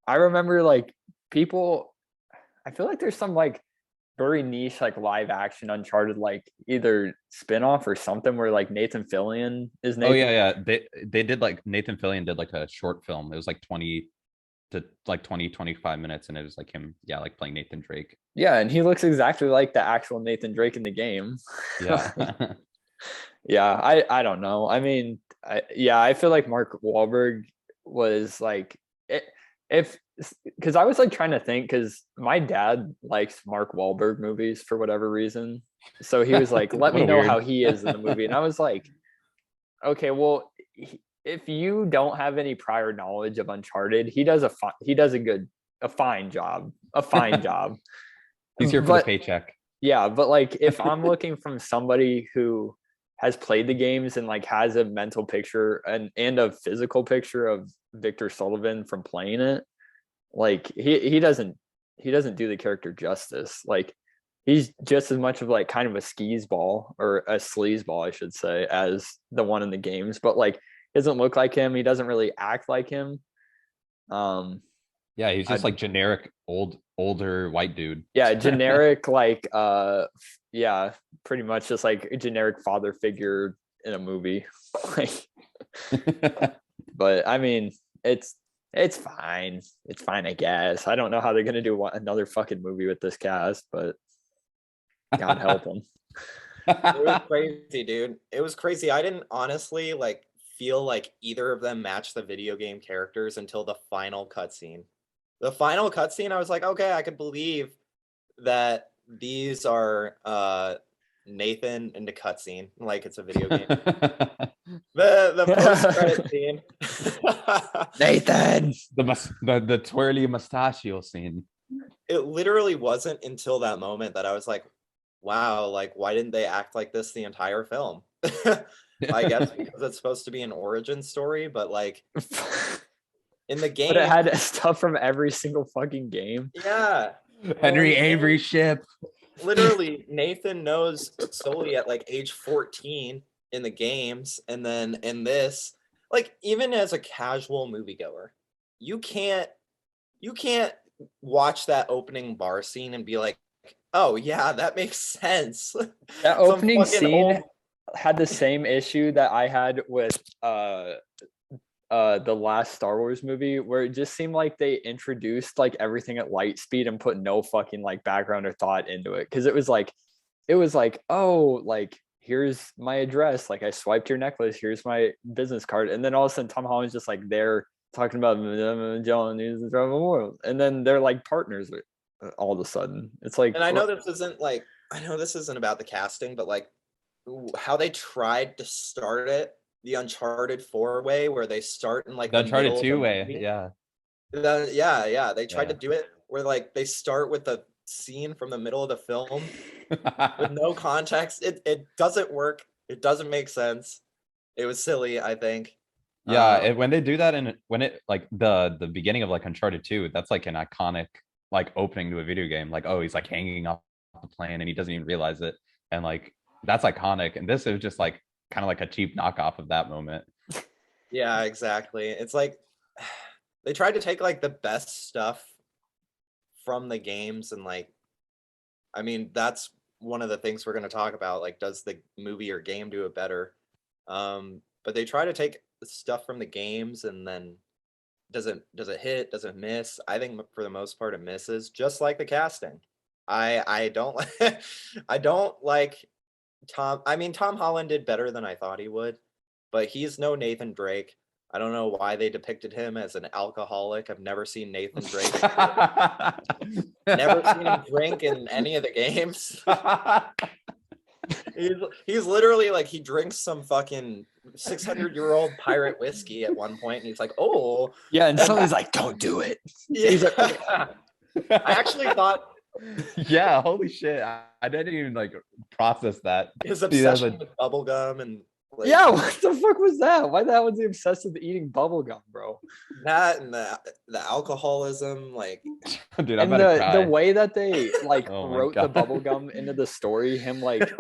B: I remember like people. I feel like there's some like very niche like live action Uncharted like either spinoff or something where like Nathan Fillion is Nathan.
A: Oh yeah. They did like Nathan Fillion did like a short film. It was like 20 to like 25 minutes, and it was like him, yeah, like playing Nathan Drake.
B: Yeah, and he looks exactly like the actual Nathan Drake in the game.
A: Yeah.
B: Yeah, I don't know. I mean, I feel like Mark Wahlberg was like if because I was like trying to think because my dad likes Mark Wahlberg movies for whatever reason. So he was like, let me know how he is in the movie. And I was like, okay, well, if you don't have any prior knowledge of Uncharted, he does a fine job.
A: He's here for the paycheck.
B: Yeah, but like if I'm looking from somebody who has played the games and like has a mental picture and a physical picture of Victor Sullivan from playing it, like he doesn't do the character justice. Like he's just as much of like kind of a skis-ball or a sleazeball, I should say, as the one in the games, but like doesn't look like him. He doesn't really act like him.
A: Yeah, he's just like generic older white dude.
B: Yeah, generic like yeah, pretty much just like a generic father figure in a movie. Like, but I mean, it's fine. It's fine, I guess. I don't know how they're gonna do another fucking movie with this cast, but God help them.
C: It was crazy, dude. It was crazy. I didn't honestly like feel like either of them matched the video game characters until the final cutscene. The final cutscene, I was like, okay, I could believe that these are Nathan in the cutscene, like it's a video game. The post-credit scene.
B: Nathan!
A: The twirly mustachio scene.
C: It literally wasn't until that moment that I was like, wow, like why didn't they act like this the entire film? I guess because it's supposed to be an origin story, but like in the game,
B: but it had stuff from every single fucking game.
C: Yeah,
A: Henry Avery ship.
C: Literally, Nathan knows Sully at like age 14 in the games, and then in this, like even as a casual moviegoer, you can't watch that opening bar scene and be like, oh yeah, that makes sense.
B: That opening scene had the same issue that I had with the last Star Wars movie, where it just seemed like they introduced like everything at light speed and put no fucking like background or thought into it. Because it was like, oh, like here's my address, like I swiped your necklace, here's my business card, and then all of a sudden Tom Holland's just like there talking about John needs to travel the world, and then they're like partners all of a sudden. It's like,
C: and I know this isn't about the casting, but like how they tried to start it, the Uncharted 4 way, where they start in like
A: the Uncharted 2 way. Yeah.
C: They tried to do it where like they start with the scene from the middle of the film with no context. It doesn't work. It doesn't make sense. It was silly, I think.
A: Yeah, when they do that, and when it like the beginning of like Uncharted 2, that's like an iconic like opening to a video game. Like, oh, he's like hanging off the plane and he doesn't even realize it, and like that's iconic. And this is just like kind of like a cheap knockoff of that moment.
C: Yeah, exactly. It's like they tried to take like the best stuff from the games, and like, I mean, that's one of the things we're going to talk about. Like, does the movie or game do it better? But they try to take the stuff from the games, and then does it hit? Does it miss? I think for the most part it misses, just like the casting. I don't I don't like Tom. I mean, Tom Holland did better than I thought he would, but he's no Nathan Drake. I don't know why they depicted him as an alcoholic. I've never seen Nathan Drake. Never seen him drink in any of the games. He's literally like, he drinks some fucking 600-year-old pirate whiskey at one point, and he's like, oh.
B: Yeah, and somebody's like, don't do it.
C: Yeah. I actually thought
A: Yeah, holy shit. I didn't even like process that.
C: His
A: Dude, that was
C: obsession with bubblegum and like,
B: Yeah, what the fuck was that? Why the hell was he obsessed with eating bubblegum, bro?
C: that and the alcoholism, like
A: dude, I'm
B: And
A: about to
B: the
A: cry.
B: way that they like
A: Oh my
B: wrote the
A: God.
B: bubblegum into the story, him like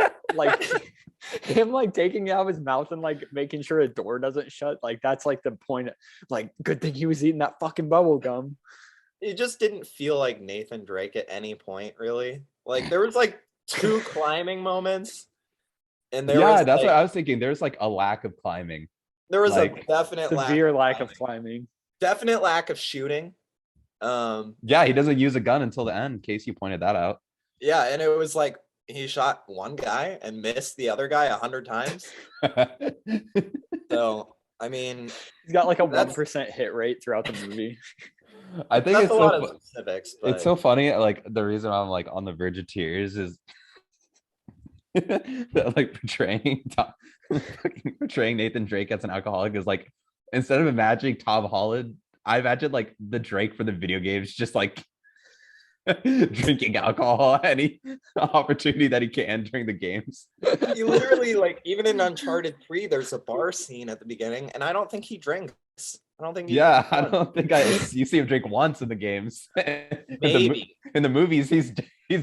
B: him like taking it out of his mouth and like making sure a door doesn't shut, like that's like the point. Like, good thing he was eating that fucking bubblegum.
C: it just didn't feel like Nathan Drake at any point, really. Like there was like 2 climbing moments, and there
A: Yeah,
C: was
A: that's
C: like,
A: what I was thinking. There's like a lack of climbing.
C: there was
A: like,
C: a definite
B: Severe lack
C: climbing.
B: of climbing.
C: Definite lack of shooting.
A: Yeah, he doesn't use a gun until the end. Casey pointed that out.
C: Yeah, and it was like he shot one guy and missed the other guy 100 times. So I mean,
B: He's got like a
C: That's-
B: 1% hit rate throughout the movie.
A: I think
C: that's
A: it's
C: a
A: so
C: lot of specifics, but
A: it's so funny. Like the reason I'm like on the verge of tears is that like portraying Nathan Drake as an alcoholic is like, instead of imagining Tom Holland, I imagine like the Drake for the video games just like drinking alcohol any opportunity that he can during the games.
C: he literally, like, even in Uncharted 3, there's a bar scene at the beginning, and I don't think he drinks. I don't think he
A: Yeah, I
C: drinks
A: don't think you see him drink once in the games.
C: maybe.
A: In the movies, he's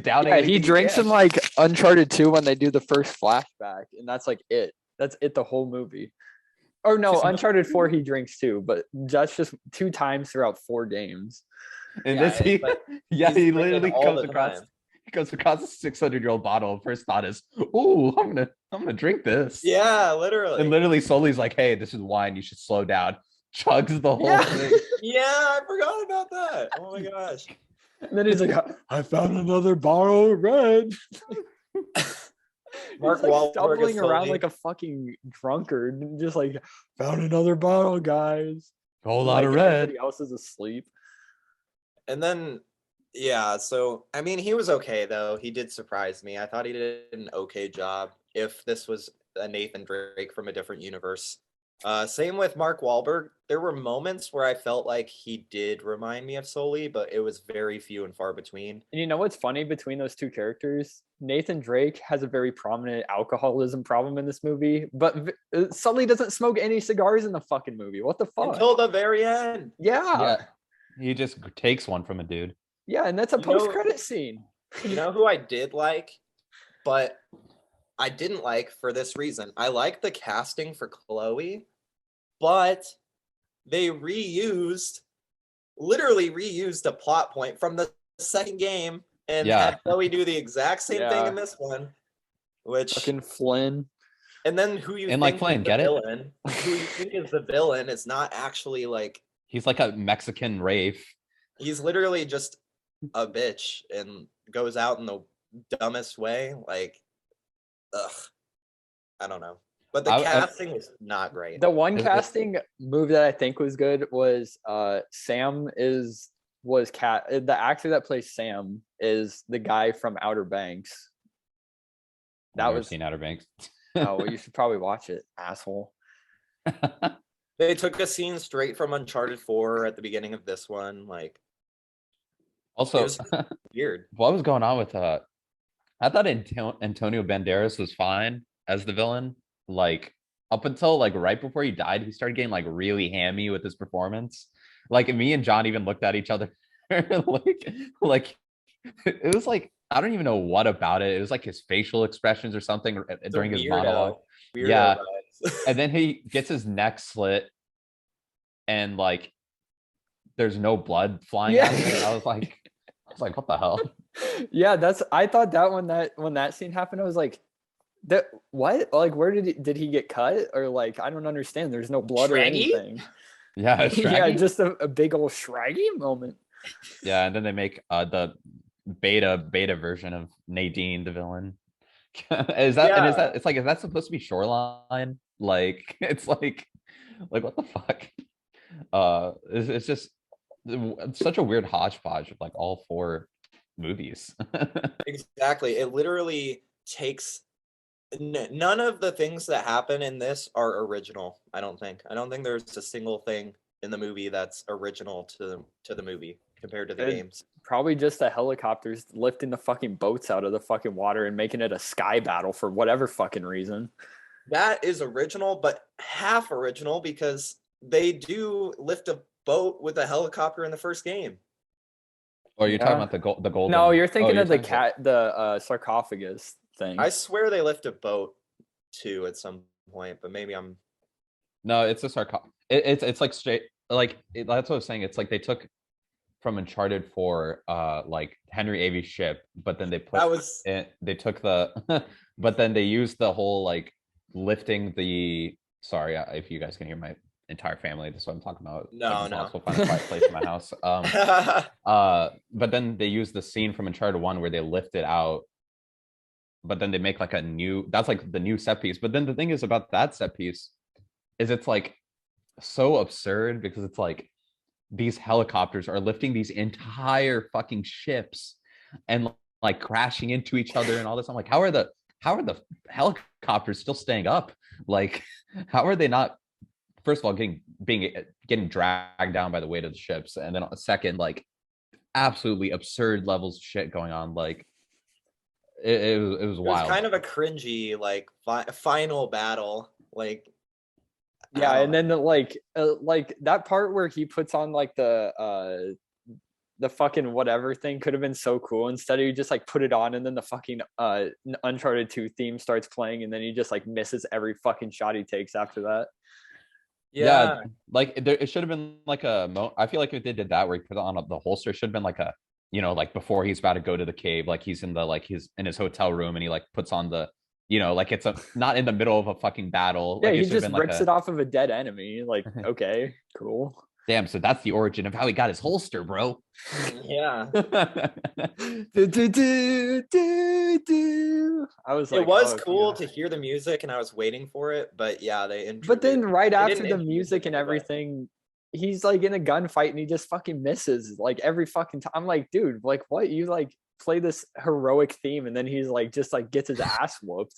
A: downing.
B: Yeah, he
A: anything
B: drinks
A: can.
B: in like Uncharted 2 when they do the first flashback, and that's like it. That's it the whole movie. Or no, Uncharted 4 he drinks too, but that's just 2 times throughout 4 games.
A: And
C: Yeah,
A: this he,
C: it's like
A: yeah,
C: he's
A: he
C: drinking
A: literally
C: all
A: comes
C: the
A: across
C: time.
A: a 600-year-old bottle. First thought is, "Ooh, I'm gonna drink this."
C: Yeah, literally.
A: And literally Sully's like, "Hey, this is wine. You should slow down." Chugs the whole
B: Yeah.
A: thing.
C: Yeah, I forgot about that. Oh my gosh.
B: And then he's like, I found another bottle of red.
C: Mark
B: He's like
C: Wahlberg
B: stumbling
C: is
B: around
C: Sully.
B: like a fucking drunkard, and just like found another bottle, guys.
A: Whole
B: Like,
A: lot of red.
B: everybody else is asleep.
C: And then, yeah, so I mean, he was okay though. He did surprise me. I thought he did an okay job. If this was a Nathan Drake from a different universe. Same with Mark Wahlberg. There were moments where I felt like he did remind me of Sully, but it was very few and far between.
B: And you know what's funny between those 2 characters? Nathan Drake has a very prominent alcoholism problem in this movie, but Sully doesn't smoke any cigars in the fucking movie. What the fuck?
C: Until the very end.
B: Yeah.
A: He just takes one from a dude.
B: Yeah, and that's a
C: You know-
B: post-credit scene.
C: You know who I did like, but I didn't like for this reason. I like the casting for Chloe, but they literally reused a plot point from the second game and
A: Yeah.
C: had Chloe do the exact same thing
B: Yeah.
C: in this one. Which
B: Fucking Flynn.
C: and then who you
A: And, like,
C: think
A: Flynn,
C: is the
A: get it?
C: villain, who you think is the villain is not actually like
A: He's like a Mexican Rafe.
C: he's literally just a bitch and goes out in the dumbest way. Like, ugh, I don't know. But the casting was not great.
B: The one
A: Is it-
B: casting move that I think was good was Sam was cat the actor that plays Sam is the guy from Outer Banks.
A: I've
B: That
A: never
B: was
A: seen Outer Banks.
B: oh, well, you should probably watch it, asshole.
C: They took a scene straight from Uncharted 4 at the beginning of this one. Like, it
A: Also,
C: was weird.
A: what was going on with I thought Antonio Banderas was fine as the villain. Like up until like right before he died, he started getting like really hammy with his performance. Like me and John even looked at each other like it was like I don't even know what about it. It was like his facial expressions or something during his monologue.
C: Weirdo
A: Yeah.
C: vibes.
A: And then he gets his neck slit and like there's no blood flying out of it. I was like, what the hell?
B: Yeah, I thought that when that scene happened, I was like, that what? Like, where did he get cut? Or like, I don't understand. There's no blood or
C: Shraggy?
B: anything.
A: Yeah,
B: Yeah,
A: Shraggy.
B: just a big old Shraggy moment.
A: Yeah, and then they make the beta version of Nadine the villain. Is that is that supposed to be Shoreline? Like it's like what the fuck? It's just such a weird hodgepodge of like all 4 movies.
C: Exactly. It literally takes none of the things that happen in this are original. I don't think there's a single thing in the movie that's original to the movie compared to the
B: It-
C: games?
B: Probably just the helicopters lifting the fucking boats out of the fucking water and making it a sky battle for whatever fucking reason.
C: That is original, but half original because they do lift a boat with a helicopter in the first game.
A: Or you're talking
B: Yeah.
A: about the golden?
B: No, you're
A: oh,
B: thinking of the
A: talking about-
B: sarcophagus thing.
C: I swear they lift a boat too at some point, but maybe I'm.
A: No, it's a sarcophagus. It's like straight like that's what I was saying. It's like they took from Uncharted 4, like Henry Avi's ship, but then they put
C: That was
A: they took the, but then they used the whole like lifting the. Sorry if you guys can hear my entire family. That's what I'm talking about. It's like
C: No.
A: impossible to find a quiet place in my house. But then they use the scene from Uncharted 1 where they lift it out, but then they make like a new. That's like the new set piece. But then the thing is about that set piece is it's like so absurd because it's like these helicopters are lifting these entire fucking ships and like crashing into each other and all this. I'm like, how are the helicopters still staying up? Like, how are they not? First of all, getting dragged down by the weight of the ships, and then second, like, absolutely absurd levels of shit going on. Like, it was
C: it was
A: wild.
C: kind of a cringy like final battle. Like
B: Yeah, and then like that part where he puts on like the fucking whatever thing could have been so cool. Instead, he just like put it on, and then the fucking Uncharted 2 theme starts playing, and then he just like misses every fucking shot he takes after that.
A: Yeah, like it should have been like I feel like if they did that where he put on the holster, it should have been like a, like before he's about to go to the cave, like he's in his hotel room and he like puts on the, like it's not in the middle of a fucking battle.
B: Yeah,
A: like,
B: he just rips it off of a dead enemy. Like, okay, cool.
A: Damn, so that's the origin of how he got his holster, bro.
C: Yeah.
B: I was like,
C: It was
B: oh,
C: cool
B: yeah.
C: to hear the music, and I was waiting for it. But yeah,
B: But then right after the
C: introduce
B: music
C: it
B: and
C: to that.
B: everything, he's like in a gunfight and he just fucking misses like every fucking time. I'm like, dude, like what? You like play this heroic theme and then he's like just like gets his ass whooped.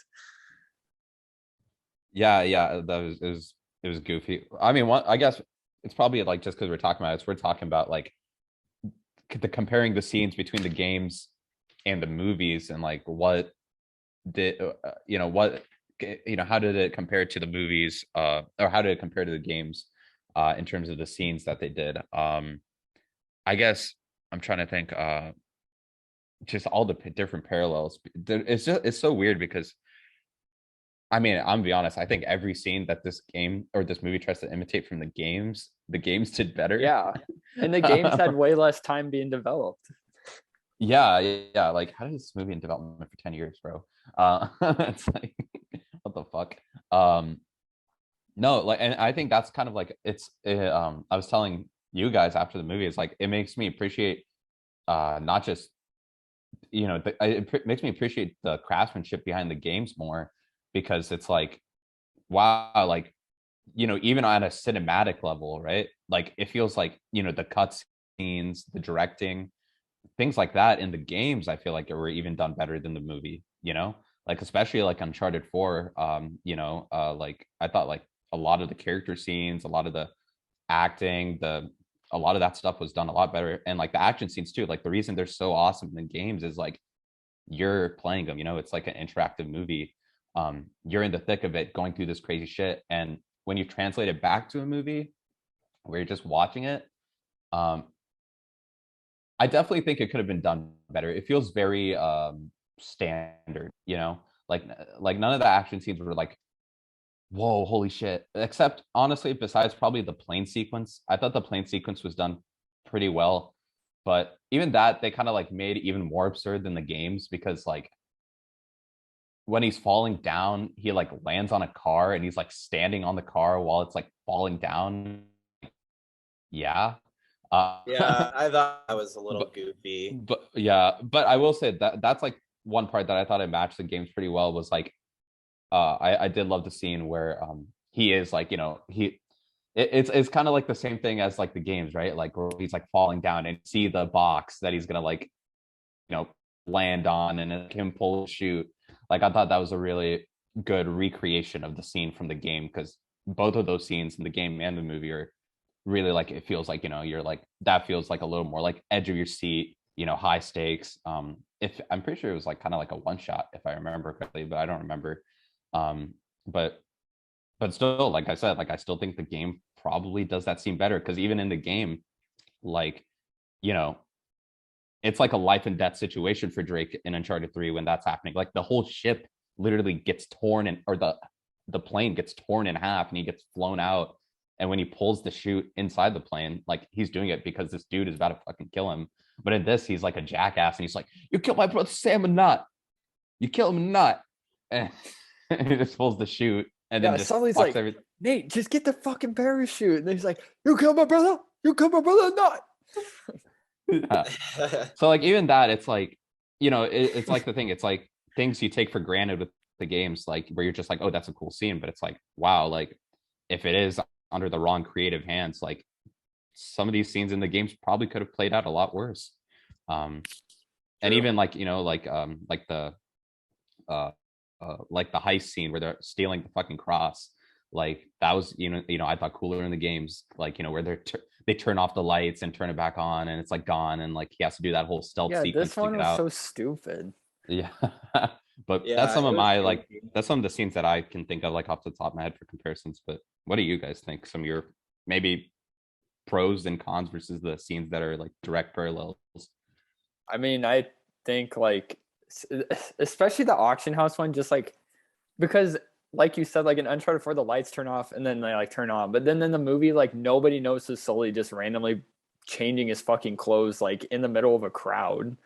A: Yeah, it was goofy. I mean, I guess it's probably like just because we're talking about it, we're talking about like comparing the scenes between the games and the movies and like what did how did it compare to the movies or how did it compare to the games in terms of the scenes that they did. I guess I'm trying to think just all the different parallels. It's so weird because I mean, I'm gonna be honest, I think every scene that this game or this movie tries to imitate from the games did better.
B: Yeah. And the games had way less time being developed.
A: Yeah. Like, how did this movie in development for 10 years, bro? It's like, what the fuck? No, like, and I think that's kind of like I was telling you guys after the movie, it's like it makes me appreciate not just it makes me appreciate the craftsmanship behind the games more, because it's like, wow, like, even on a cinematic level, right? Like it feels like, the cut scenes, the directing, things like that in the games, I feel like it were even done better than the movie, like especially like Uncharted 4, like I thought like a lot of the character scenes, a lot of the acting, a lot of that stuff was done a lot better. And like the action scenes too, like the reason they're so awesome in the games is like you're playing them, it's like an interactive movie. You're in the thick of it going through this crazy shit. And when you translate it back to a movie where you're just watching it, I definitely think it could have been done better. It feels very standard, like none of the action scenes were like, whoa, holy shit. Except honestly, besides probably the plane sequence, I thought the plane sequence was done pretty well. But even that, they kind of like made even more absurd than the games, because like when he's falling down, he like lands on a car and he's like standing on the car while it's like falling down. Yeah.
C: Yeah, I thought that was a little goofy.
A: But yeah, but I will say that that's like one part that I thought it matched the games pretty well, was like I did love the scene where he is like, it's kind of like the same thing as like the games, right? Like where he's like falling down and see the box that he's gonna like, land on, and him pull and shoot. Like I thought that was a really good recreation of the scene from the game, because both of those scenes in the game and the movie are really like it feels like, you're like that feels like a little more like edge of your seat, high stakes. If I'm pretty sure it was like kind of like a one shot if I remember correctly, but I don't remember. Um, but still, like I said, like I still think the game probably does that scene better because even in the game, like, you know, it's like a life and death situation for Drake in Uncharted 3 when that's happening. Like the whole ship literally gets torn and or the plane gets torn in half and he gets flown out. And when he pulls the chute inside the plane, like he's doing it because this dude is about to fucking kill him. But in this, he's like a jackass and he's like, "You killed my brother Sam or not? You kill him or not?" And he just pulls the chute and then just
B: Sully's
A: fucks
B: like,
A: everything.
B: Nate, just get the fucking parachute. And then he's like, "You killed my brother? You killed my brother or not?"
A: Yeah. So like even that, it's like, it's like the thing. It's like things you take for granted with the games, like where you're just like, oh, that's a cool scene, but it's like, wow, like if it is under the wrong creative hands, like some of these scenes in the games probably could have played out a lot worse. And
C: True.
A: even like like the heist scene where they're stealing the fucking cross, like that was I thought cooler in the games, like where they turn off the lights and turn it back on and it's like gone and like he has to do that whole stealth
B: Yeah,
A: sequence
B: this
A: to
B: one
A: get
B: was
A: out.
B: so stupid.
A: Yeah. But that's
C: Yeah,
A: some
C: it
A: of
C: was
A: my like
C: goofy.
A: that's some of the scenes that I can think of like off the top of my head for comparisons. But what do you guys think? Some of your maybe pros and cons versus the scenes that are like direct parallels.
B: I mean, I think like especially the auction house one, just like because like you said, like in Uncharted 4, the lights turn off and then they like turn on. But then in the movie, like nobody notices Sully just randomly changing his fucking clothes like in the middle of a crowd.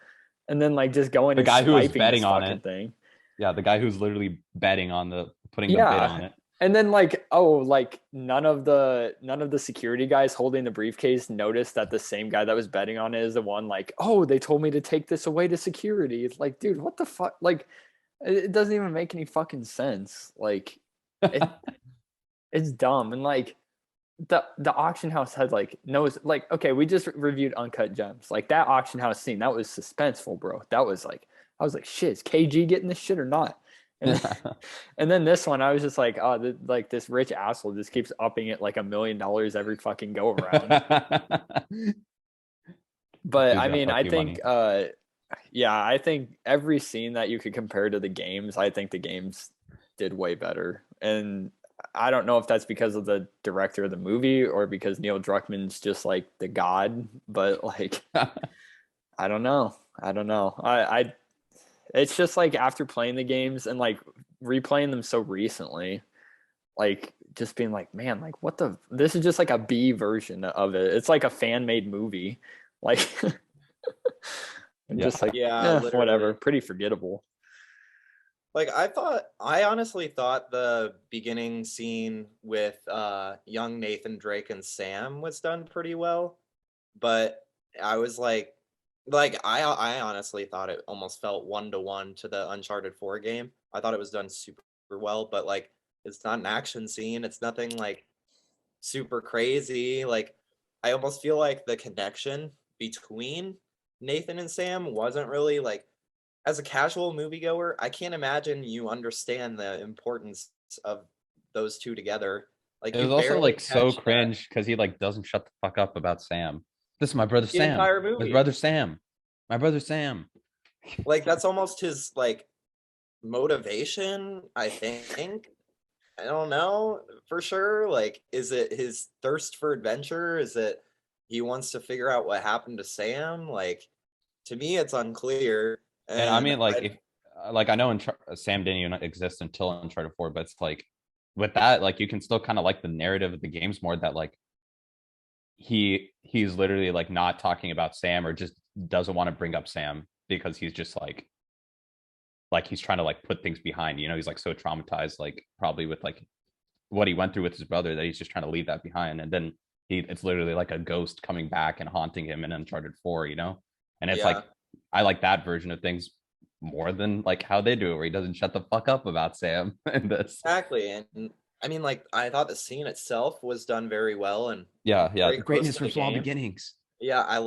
B: And then like just going
A: The
B: and
A: guy who was
B: swiping this
A: betting on
B: fucking
A: it.
B: thing.
A: Yeah, the guy who's literally betting on putting the bid on
B: Yeah.
A: it.
B: And then like, oh, like none of the security guys holding the briefcase noticed that the same guy that was betting on it is the one like, oh, they told me to take this away to security. It's like, dude, what the fuck? Like, it doesn't even make any fucking sense. Like, it, it's dumb. And like the auction house had like knows like, okay, we just reviewed Uncut Gems. Like that auction house scene, that was suspenseful, bro. That was like, I was like, shit, is KG getting this shit or not? And then, and then this one, I was just like, oh, like this rich asshole just keeps upping it like $1 million every fucking go around. But
A: Dude's
B: I
A: got
B: mean, I
A: fuck you
B: think,
A: money.
B: yeah, I think every scene that you could compare to the games, I think the games did way better. And I don't know if that's because of the director of the movie or because Neil Druckmann's just like the god, but like, I don't know. I don't know. It's just like after playing the games and like replaying them so recently, like just being like, man, like what the, this is just like a B version of it. It's like a fan made movie. Like, and
A: Yeah.
B: just like,
C: Yeah, literally.
B: whatever, pretty forgettable.
C: Like I honestly thought the beginning scene with young Nathan Drake and Sam was done pretty well, but I was like I honestly thought it almost felt 1-to-1 to the Uncharted 4 game. I thought it was done super well, but like it's not an action scene. It's nothing like super crazy. Like I almost feel like the connection between Nathan and Sam wasn't really like, as a casual moviegoer, I can't imagine you understand the importance of those two together. Like
A: It
C: you
A: was also
C: barely
A: like so
C: catch that
A: cringe because he like doesn't shut the fuck up about Sam. This is my brother
C: the
A: Sam.
C: entire
A: My
C: movie.
A: brother Sam. My brother Sam.
C: Like that's almost his like motivation, I think. I don't know for sure. Like, is it his thirst for adventure? Is it he wants to figure out what happened to Sam? Like, to me, it's unclear.
A: And I
C: And
A: mean, like, if like I know Sam didn't even exist until Uncharted 4, but it's like with that, like you can still kind of like the narrative of the games more that like he's literally like not talking about Sam or just doesn't want to bring up Sam because he's just like he's trying to like put things behind, he's like so traumatized, like probably with like what he went through with his brother that he's just trying to leave that behind. And then it's literally like a ghost coming back and haunting him in Uncharted 4, And it's
C: yeah,
A: like I like that version of things more than like how they do it, where he doesn't shut the fuck up about Sam in this.
C: exactly. And I mean, like, I thought the scene itself was done very well and
A: Yeah, yeah.
C: very close
A: Greatness
C: to
A: from
C: the
A: small
C: game.
A: beginnings.
C: Yeah, I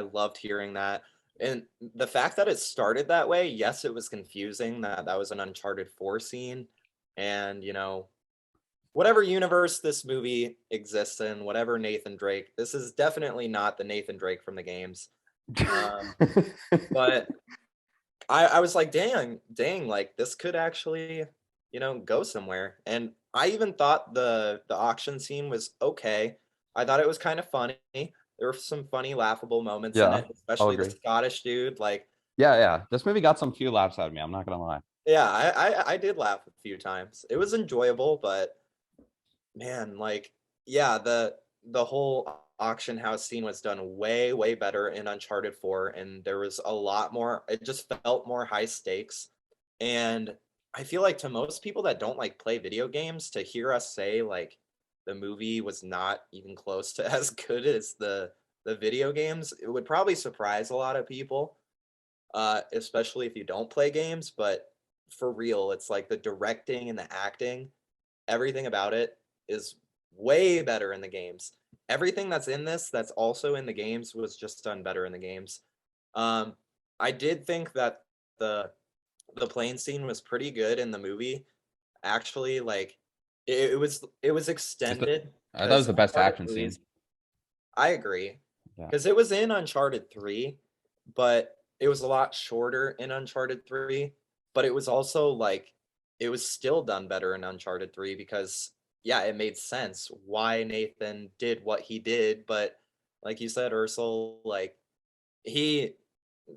C: loved hearing that. And the fact that it started that way, yes, it was confusing that that was an Uncharted 4 scene. And, whatever universe this movie exists in, whatever Nathan Drake, this is definitely not the Nathan Drake from the games. But I was like, dang, like this could actually, go somewhere. And I even thought the auction scene was okay. I thought it was kind of funny. There were some funny, laughable moments in
A: Yeah,
C: it,
A: I'll
C: especially the
A: agree.
C: Scottish dude. Like,
A: Yeah. This movie got some few laughs out of me. I'm not gonna lie.
C: yeah, I did laugh a few times. It was enjoyable, but man, like, yeah, the whole auction house scene was done way better in Uncharted 4, and there was a lot more. It just felt more high stakes, and I feel like to most people that don't like play video games, to hear us say like the movie was not even close to as good as the video games, it would probably surprise a lot of people, especially if you don't play games. But for real, it's like the directing and the acting, everything about it is way better in the games. Everything that's in this that's also in the games was just done better in the games. Um, I did think that the plane scene was pretty good in the movie. Actually, like it was extended
A: I thought it was
C: because
A: the best
C: Uncharted
A: action
C: 3
A: scene.
C: is. I agree
A: Yeah.
C: because it was in Uncharted 3, but it was a lot shorter in Uncharted 3. But it was also like it was still done better in Uncharted 3 because yeah, it made sense why Nathan did what he did. But like you said, Ursel, like he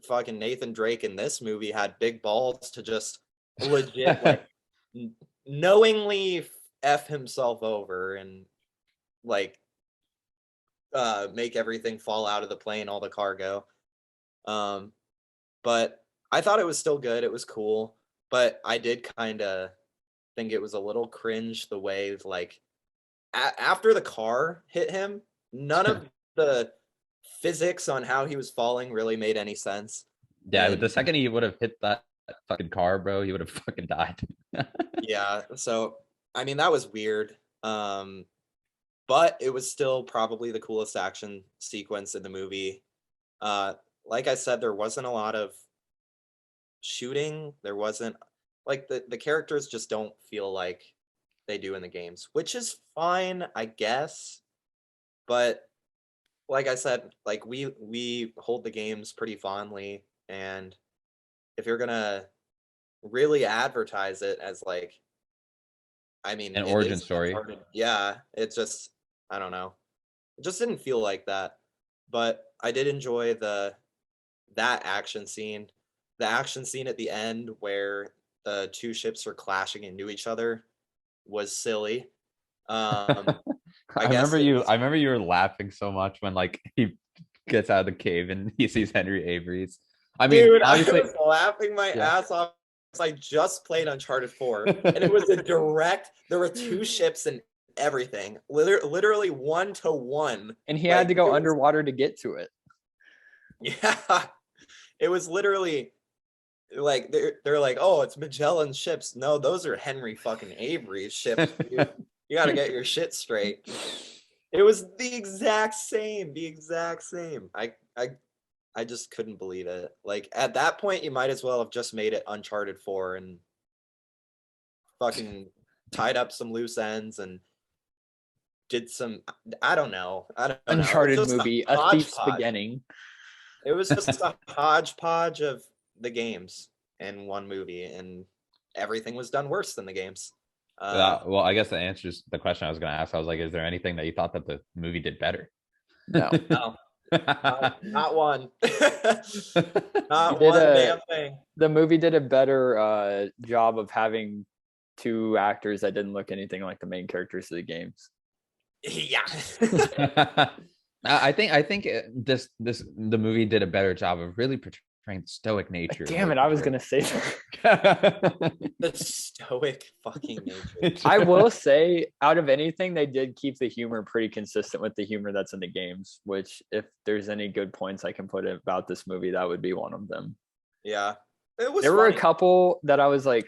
C: fucking Nathan Drake in this movie had big balls to just legit like knowingly f himself over and like make everything fall out of the plane, all the cargo. Um, but I thought it was still good. It was cool, but I did kind of think it was a little cringe the way like after the car hit him, none of the physics on how he was falling really made any sense.
A: Yeah,
C: And
A: the second he would have hit that fucking car, bro, he would have fucking died.
C: yeah, so I mean that was weird. But it was still probably the coolest action sequence in the movie. Uh, like I said, there wasn't a lot of shooting. There wasn't like the characters just don't feel like they do in the games, which is fine, I guess. But like I said, like we hold the games pretty fondly, and if you're gonna really advertise it as like, I mean,
A: An
C: it
A: origin
C: is
A: story.
C: Uncharted. Yeah, it just, I don't know. It just didn't feel like that. But I did enjoy that action scene. The action scene at the end where the two ships are clashing into each other was silly. Um, I guess it was.
A: I remember you were laughing so much when like he gets out of the cave and he sees Henry Avery's. I mean,
C: Dude, I
A: obviously,
C: was laughing my
A: yeah.
C: ass off because I just played Uncharted 4, and it was a direct. There were two ships and everything, literally 1-to-1.
B: And he
C: Like,
B: had to
C: it
B: go
C: was-
B: underwater to get to it.
C: Yeah, it was literally like they're like, oh, it's Magellan's ships. No, those are Henry fucking Avery's ships. Dude. You got to get your shit straight. It was the exact same, the exact same. I just couldn't believe it. Like at that point, you might as well have just made it Uncharted 4 and fucking tied up some loose ends and did some. I don't know. I don't know. It was
B: Uncharted
C: just
B: movie, A Thief's
C: hodgepodge.
B: Beginning.
C: It was just a hodgepodge of the games in one movie, and everything was done worse than the games.
A: Well, I guess that answers the question I was going to ask. I was like, is there anything that you thought that the movie did better?
B: No.
C: No, not one. Not
B: Did
C: one
B: a-
C: damn thing.
B: The movie did a better job of having two actors that didn't look anything like the main characters of the games.
C: Yeah.
A: I think the movie did a better job of really portraying the stoic nature.
B: Damn it, I was gonna say that.
C: The stoic fucking nature.
B: I will say, out of anything, they did keep the humor pretty consistent with the humor that's in the games, which if there's any good points I can put about this movie, that would be one of them.
C: Yeah. It was
B: There were a
C: funny.
B: couple that I was like,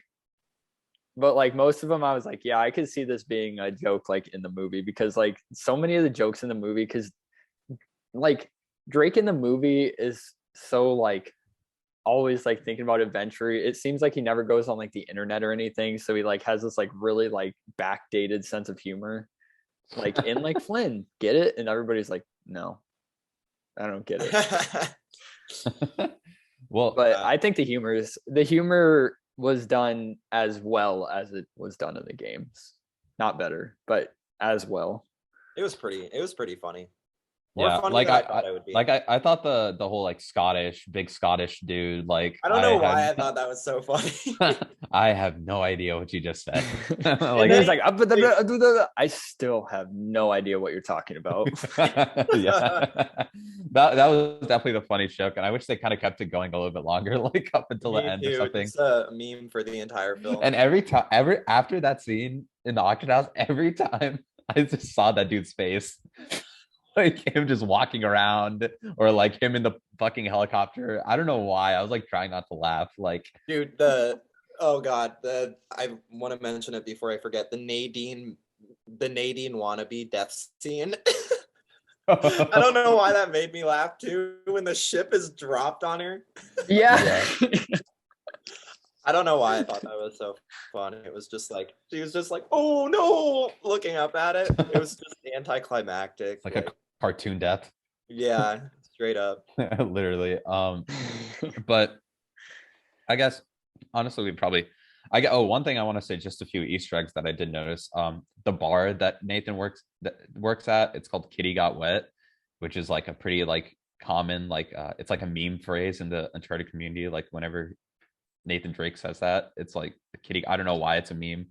B: but like most of them, I was like, yeah, I could see this being a joke like in the movie, because like so many of the jokes in the movie, because like Drake in the movie is so like always like thinking about adventure. It seems like he never goes on like the internet or anything, so he like has this like really like backdated sense of humor. Like in like Flynn, get it? And everybody's like, no, I don't get it.
A: Well,
B: But I think the humor was done as well as it was done in the games. Not better, but as well.
C: It was pretty funny. More
A: yeah,
C: funny
A: like
C: than I thought it would be.
A: I thought the whole like big Scottish dude, like
C: I don't know why I thought that was so funny.
A: I have no idea what you just said.
B: Like
A: Like,
B: he's like, I still have no idea what you're talking about.
A: yeah, that was definitely the funny joke, and I wish they kind of kept it going a little bit longer, like up until the
C: Me
A: end
C: too.
A: or something.
C: It's a meme for the entire film.
A: And every time, after that scene in the auction house, every time I just saw that dude's face, like him just walking around, or like him in the fucking helicopter. I don't know why. I was like trying not to laugh. Like,
C: Dude, oh god, I want to mention it before I forget. The Nadine wannabe death scene. I don't know why that made me laugh too when the ship is dropped on her.
B: Yeah.
C: I don't know why I thought that was so funny. It was just like she was just like, oh no, looking up at it. It was just anticlimactic.
A: like a cartoon death.
C: Yeah, straight up.
A: Literally. But I guess honestly, one thing I want to say, just a few Easter eggs that I did notice. The bar that Nathan works at, it's called Kitty Got Wet, which is like a pretty like common like it's like a meme phrase in the Uncharted community. Like whenever Nathan Drake says that, it's like kitty. I don't know why it's a meme.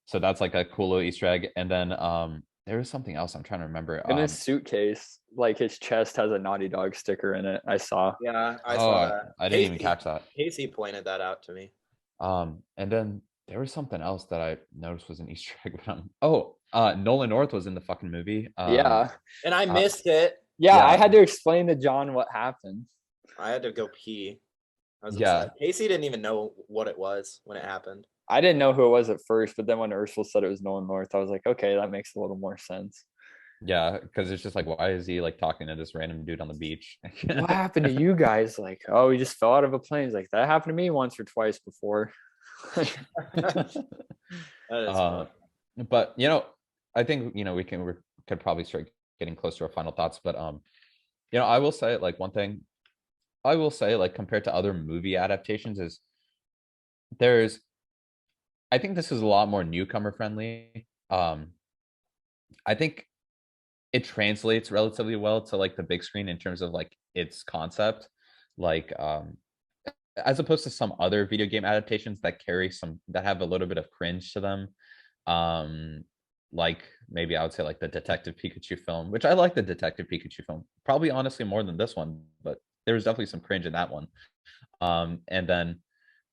A: So that's like a cool little Easter egg. And then there was something else I'm trying to remember.
B: In his suitcase, like his chest has a Naughty Dog sticker in it. I saw.
C: Yeah, I saw that.
A: I didn't even catch that.
C: Casey pointed that out to me.
A: And then there was something else that I noticed was an Easter egg. Nolan North was in the fucking movie.
B: Yeah.
C: And I missed it.
B: Yeah, I had to explain to John what happened.
C: I had to go pee. I was upset. Casey didn't even know what it was when it happened.
B: I didn't know who it was at first, but then when Ursula said it was Nolan North, I was like, okay, that makes a little more sense.
A: Yeah, because it's just like, why is he like talking to this random dude on the beach?
B: What happened to you guys? Like, oh, he just fell out of a plane. He's like, that happened to me once or twice before.
A: But I think we could probably start getting close to our final thoughts. But I will say like one thing. I will say like compared to other movie adaptations is I think this is a lot more newcomer friendly. I think it translates relatively well to like the big screen in terms of like its concept, like as opposed to some other video game adaptations that have a little bit of cringe to them. Like maybe I would say like the Detective Pikachu film, which I like the Detective Pikachu film, probably honestly more than this one, but there was definitely some cringe in that one. And then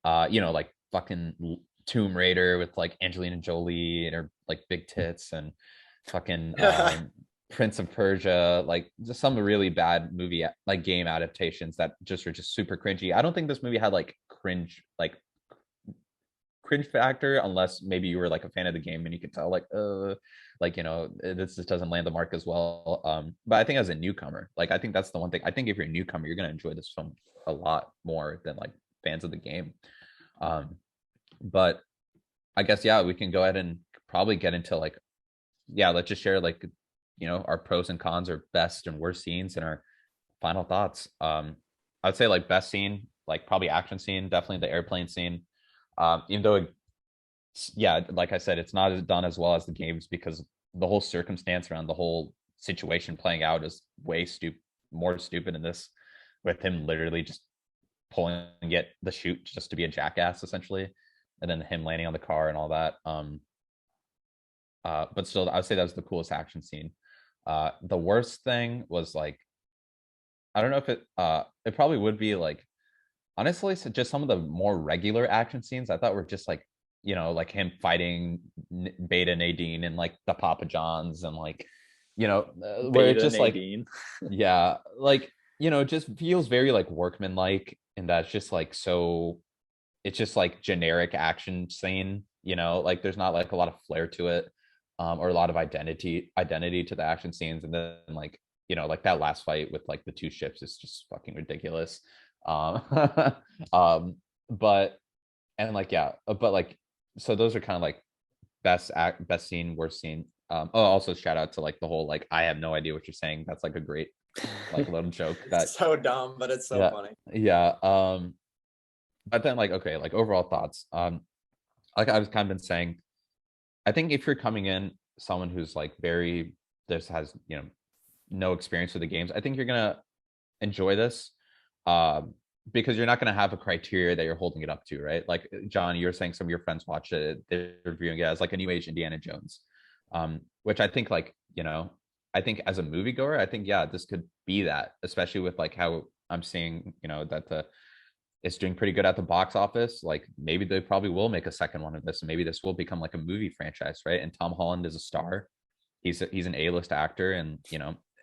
A: like fucking Tomb Raider with like Angelina Jolie and her like big tits, and fucking Prince of Persia, like just some really bad movie like game adaptations that just are just super cringy. I don't think this movie had like cringe factor, unless maybe you were like a fan of the game and you could tell like this just doesn't land the mark as well. But I think as a newcomer, like I think that's the one thing. I think if you're a newcomer, you're gonna enjoy this film a lot more than like fans of the game. But I guess we can go ahead and probably get into like let's just share like our pros and cons, or best and worst scenes, and our final thoughts. I'd say like best scene, like probably action scene, definitely the airplane scene. Even though like I said, it's not as done as well as the games, because the whole circumstance around the whole situation playing out is way more stupid in this, with him literally just pulling the chute just to be a jackass essentially, and then him landing on the car and all that. But still, I would say that was the coolest action scene. The worst thing was like, I don't know if it probably would be like, honestly, so just some of the more regular action scenes I thought were just like, like him fighting Beta Nadine and like the Papa Johns, and like, where it just Nadine. Like, like, it just feels very like workmanlike, and that's just like, so it's just like generic action scene, like there's not like a lot of flair to it, or a lot of identity to the action scenes. And then like, like that last fight with like the two ships is just fucking ridiculous. Um, but and like yeah, but like so those are kind of like best scene, worst scene. Oh, also shout out to like the whole like I have no idea what you're saying. That's like a great like little joke that
C: It's so dumb, but it's so
A: yeah
C: funny.
A: yeah. But then like okay, like overall thoughts. Like I've kind of been saying, I think if you're coming in someone who's like very this has no experience with the games, I think you're gonna enjoy this. Because you're not going to have a criteria that you're holding it up to, right? Like John, you're saying some of your friends watch it, they're viewing it as like a new age Indiana Jones, which I think like I think as a moviegoer, I think yeah, this could be that, especially with like how I'm seeing that it's doing pretty good at the box office. Like maybe they probably will make a second one of this, and maybe this will become like a movie franchise, right? And Tom Holland is a star. He's an A-list actor, and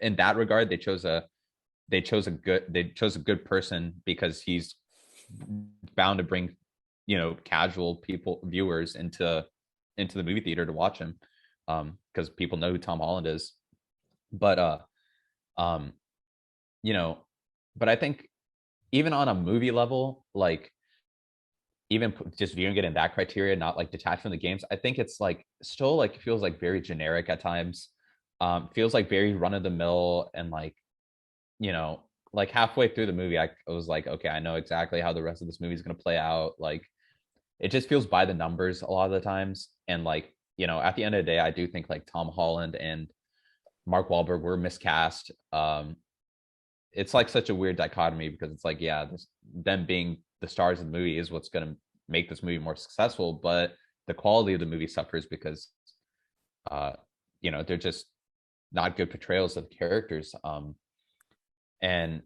A: in that regard, they chose a good person because he's bound to bring casual viewers into the movie theater to watch him, because people know who Tom Holland is. But um you know but I think even on a movie level, like even just viewing it in that criteria, not like detached from the games, I think it's like still like feels like very generic at times. Feels like very run of the mill, and like like halfway through the movie, I was like, okay, I know exactly how the rest of this movie is going to play out. Like, it just feels by the numbers a lot of the times. And like, at the end of the day, I do think like Tom Holland and Mark Wahlberg were miscast. It's like such a weird dichotomy because it's like, yeah, them being the stars of the movie is what's going to make this movie more successful, but the quality of the movie suffers because, uh, they're just not good portrayals of the characters. And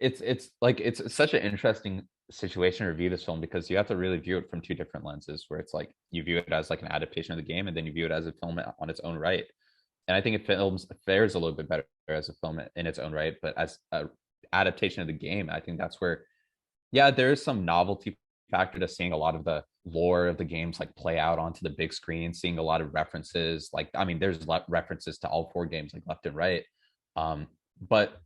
A: it's like it's such an interesting situation to review this film because you have to really view it from two different lenses, where it's like you view it as like an adaptation of the game, and then you view it as a film on its own right. And I think it fares a little bit better as a film in its own right, but as a adaptation of the game, I think that's where yeah, there is some novelty factor to seeing a lot of the lore of the games like play out onto the big screen, seeing a lot of references. Like, I mean, there's references to all four games like left and right. But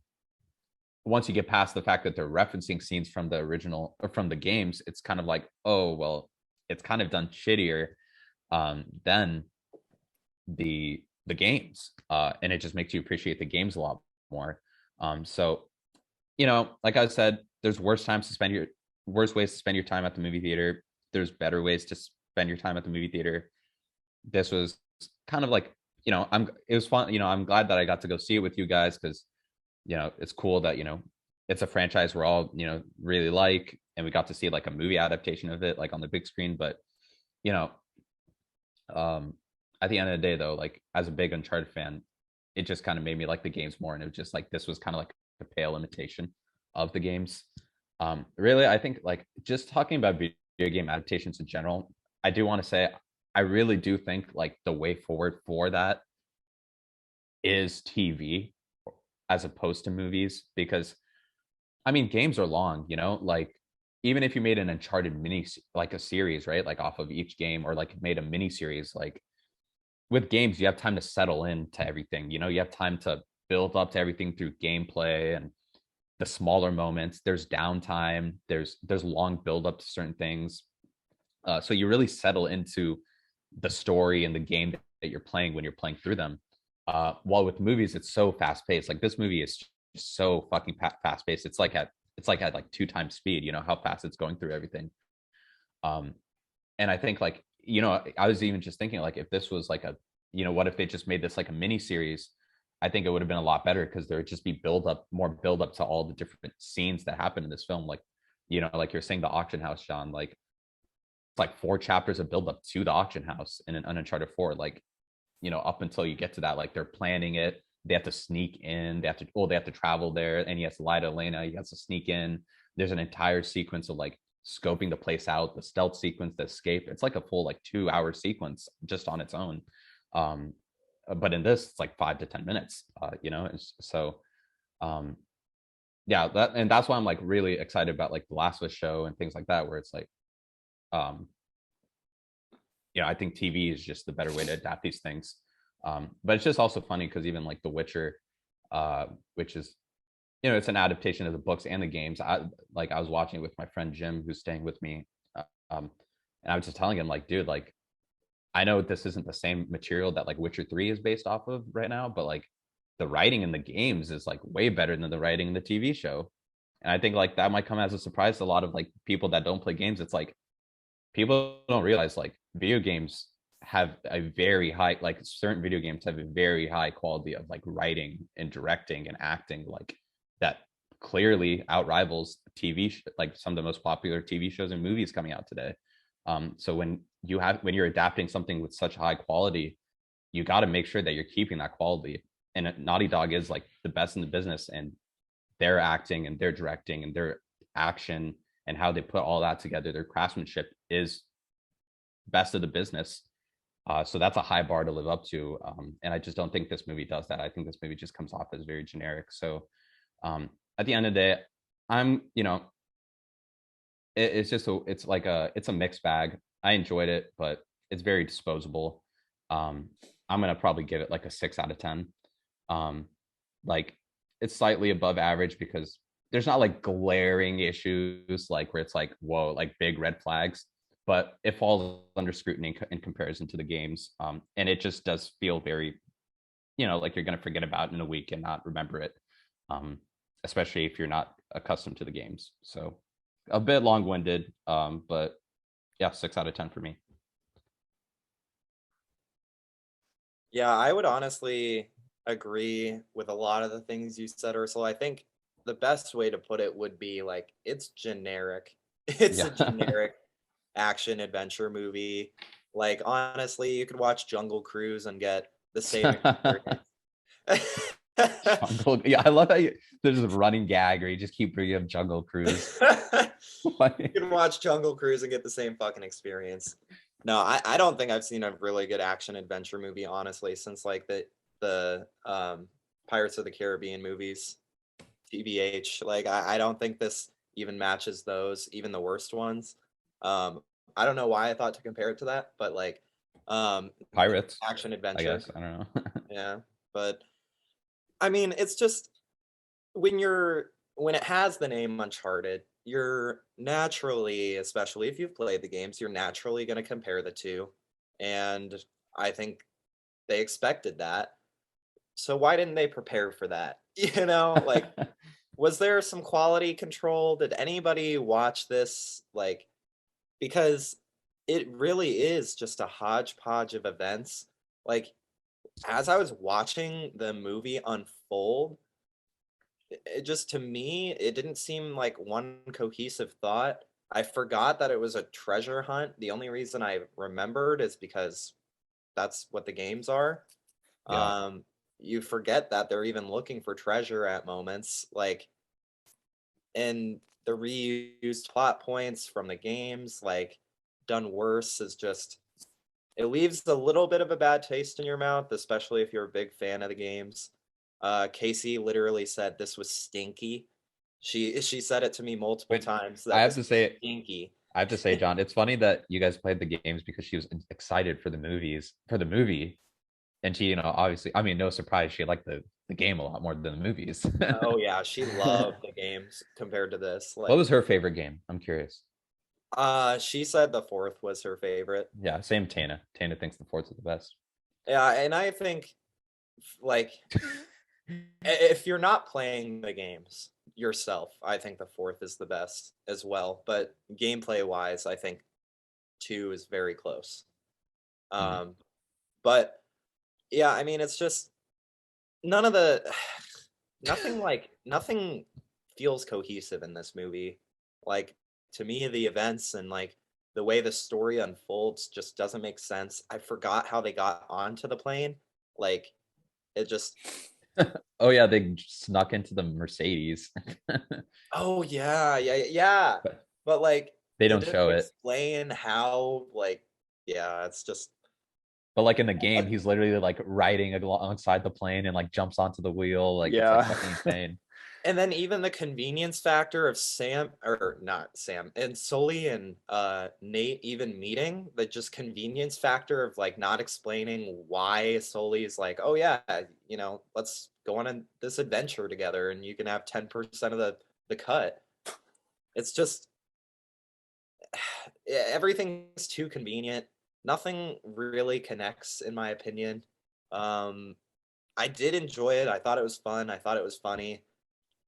A: once you get past the fact that they're referencing scenes from the original or from the games, it's kind of like, oh well, it's kind of done shittier than the games, and it just makes you appreciate the games a lot more. So like I said, there's worse ways to spend your time at the movie theater. There's better ways to spend your time at the movie theater. This was kind of like it was fun. I'm glad that I got to go see it with you guys because it's cool that it's a franchise we're all really like, and we got to see like a movie adaptation of it like on the big screen. But you know at the end of the day though, like as a big Uncharted fan, it just kind of made me like the games more, and it was just like this was kind of like a pale imitation of the games. Really, I think like just talking about video game adaptations in general, I do want to say I really do think like the way forward for that is TV as opposed to movies, because I mean games are long, like even if you made an Uncharted mini like a series, right, like off of each game, or like made a mini series, like with games you have time to settle into everything, you have time to build up to everything through gameplay and the smaller moments. There's downtime, there's long build up to certain things, so you really settle into the story and the game that you're playing when you're playing through them. While with movies, it's so fast paced. Like this movie is just so fucking fast paced. It's like at like 2 times speed. How fast it's going through everything. And I think like I was even just thinking like if this was like a what if they just made this like a mini series? I think it would have been a lot better because there would just be more build up to all the different scenes that happen in this film. Like like you're saying the auction house, John. Like it's like 4 chapters of build up to the auction house in an Uncharted 4. Like up until you get to that, like they're planning it, they have to sneak in, they have to travel there, and he has to lie to Elena, he has to sneak in. There's an entire sequence of like scoping the place out, the stealth sequence, the escape. It's like a full like 2-hour sequence just on its own. But in this it's like 5 to 10 minutes. So yeah, that's why I'm like really excited about like the Last of Us show and things like that, where it's like I think TV is just the better way to adapt these things. But it's just also funny because even like The Witcher, which is, it's an adaptation of the books and the games. I was watching it with my friend Jim, who's staying with me, and I was just telling him, like, dude, like, I know this isn't the same material that like Witcher 3 is based off of right now, but like the writing in the games is like way better than the writing in the TV show. And I think like that might come as a surprise to a lot of like people that don't play games. It's like people don't realize like video games have a very high, like certain video games have a very high quality of like writing and directing and acting, like that clearly outrivals like some of the most popular TV shows and movies coming out today. So when you're adapting something with such high quality, you got to make sure that you're keeping that quality. And Naughty Dog is like the best in the business, and their acting and their directing and their action and how they put all that together, their craftsmanship is best of the business. So that's a high bar to live up to. And I just don't think this movie does that. I think this movie just comes off as very generic. So at the end of the day, I'm, it's just it's a mixed bag. I enjoyed it, but it's very disposable. I'm gonna probably give it like a 6 out of 10. Like it's slightly above average because there's not like glaring issues like where it's like whoa, like big red flags, but it falls under scrutiny in comparison to the games. And it just does feel very, like you're gonna forget about it in a week and not remember it. Especially if you're not accustomed to the games. So a bit long-winded, but yeah, 6 out of 10 for me.
C: Yeah, I would honestly agree with a lot of the things you said, Ursula. I think the best way to put it would be like it's generic. It's a generic action adventure movie. Like honestly, you could watch Jungle Cruise and get the same experience.
A: Yeah, I love how there's a running gag or you just keep bringing up Jungle Cruise.
C: You can watch Jungle Cruise and get the same fucking experience. No, I don't think I've seen a really good action adventure movie, honestly, since like the Pirates of the Caribbean movies, TBH. Like I don't think this even matches those, even the worst ones. I don't know why I thought to compare it to that, but like
A: Pirates
C: action adventure.
A: I guess I don't know.
C: Yeah, but I mean, it's just when it has the name Uncharted, you're naturally, especially if you've played the games, you're naturally going to compare the two. And I think they expected that. So why didn't they prepare for that? Like, was there some quality control? Did anybody watch this? Like, because it really is just a hodgepodge of events. Like, as I was watching the movie unfold, it just, to me, it didn't seem like one cohesive thought. I forgot that it was a treasure hunt. The only reason I remembered is because that's what the games are.
A: Yeah.
C: You forget that they're even looking for treasure at moments, like, and the reused plot points from the games, like, done worse, is just, it leaves a little bit of a bad taste in your mouth, especially if you're a big fan of the games. Casey literally said this was stinky. She said it to me multiple times. That
A: I have
C: this
A: to say,
C: was stinky.
A: I have to say, John, it's funny that you guys played the games because she was excited for the movie. And she, obviously, I mean, no surprise, she liked the game a lot more than the movies.
C: Oh yeah, she loved the games compared to this.
A: What
C: Like,
A: was her favorite game? I'm curious.
C: she said the fourth was her favorite.
A: Yeah, same Tana. Tana thinks the fourth is the best.
C: Yeah, and I think, like, if you're not playing the games yourself, I think the fourth is the best as well. But gameplay wise, I think two is very close. But yeah, I mean, it's just none of the nothing feels cohesive in this movie. Like, to me, the events and like the way the story unfolds just doesn't make sense. I forgot how they got onto the plane. Like, it just
A: Oh yeah, they snuck into the Mercedes.
C: oh yeah.
A: But
C: But like
A: they
C: it
A: don't
C: didn't
A: show it.
C: explain how, like, yeah, it's just
A: But like in the game, he's literally like riding alongside the plane and like jumps onto the wheel. Like it's
B: Yeah.
A: like fucking insane.
C: And then even the convenience factor of Sam, or not Sam, and Sully and Nate even meeting, the just convenience factor of like not explaining why Sully is like, oh yeah, let's go on this adventure together and you can have 10% of the cut. It's just everything's too convenient. Nothing really connects, in my opinion. I did enjoy it. I thought it was fun. I thought it was funny.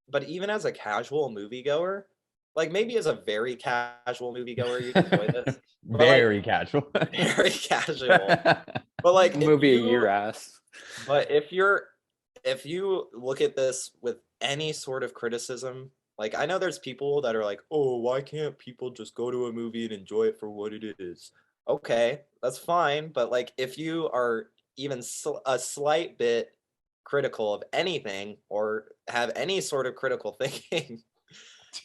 C: But even as a casual moviegoer, like maybe as a very casual moviegoer, you enjoy this. But
A: Very casual.
C: very casual. But like
B: Movie a year ass.
C: But if you look at this with any sort of criticism, like I know there's people that are like, oh, why can't people just go to a movie and enjoy it for what it is? Okay, that's fine. But like if you are even a slight bit critical of anything or have any sort of critical thinking,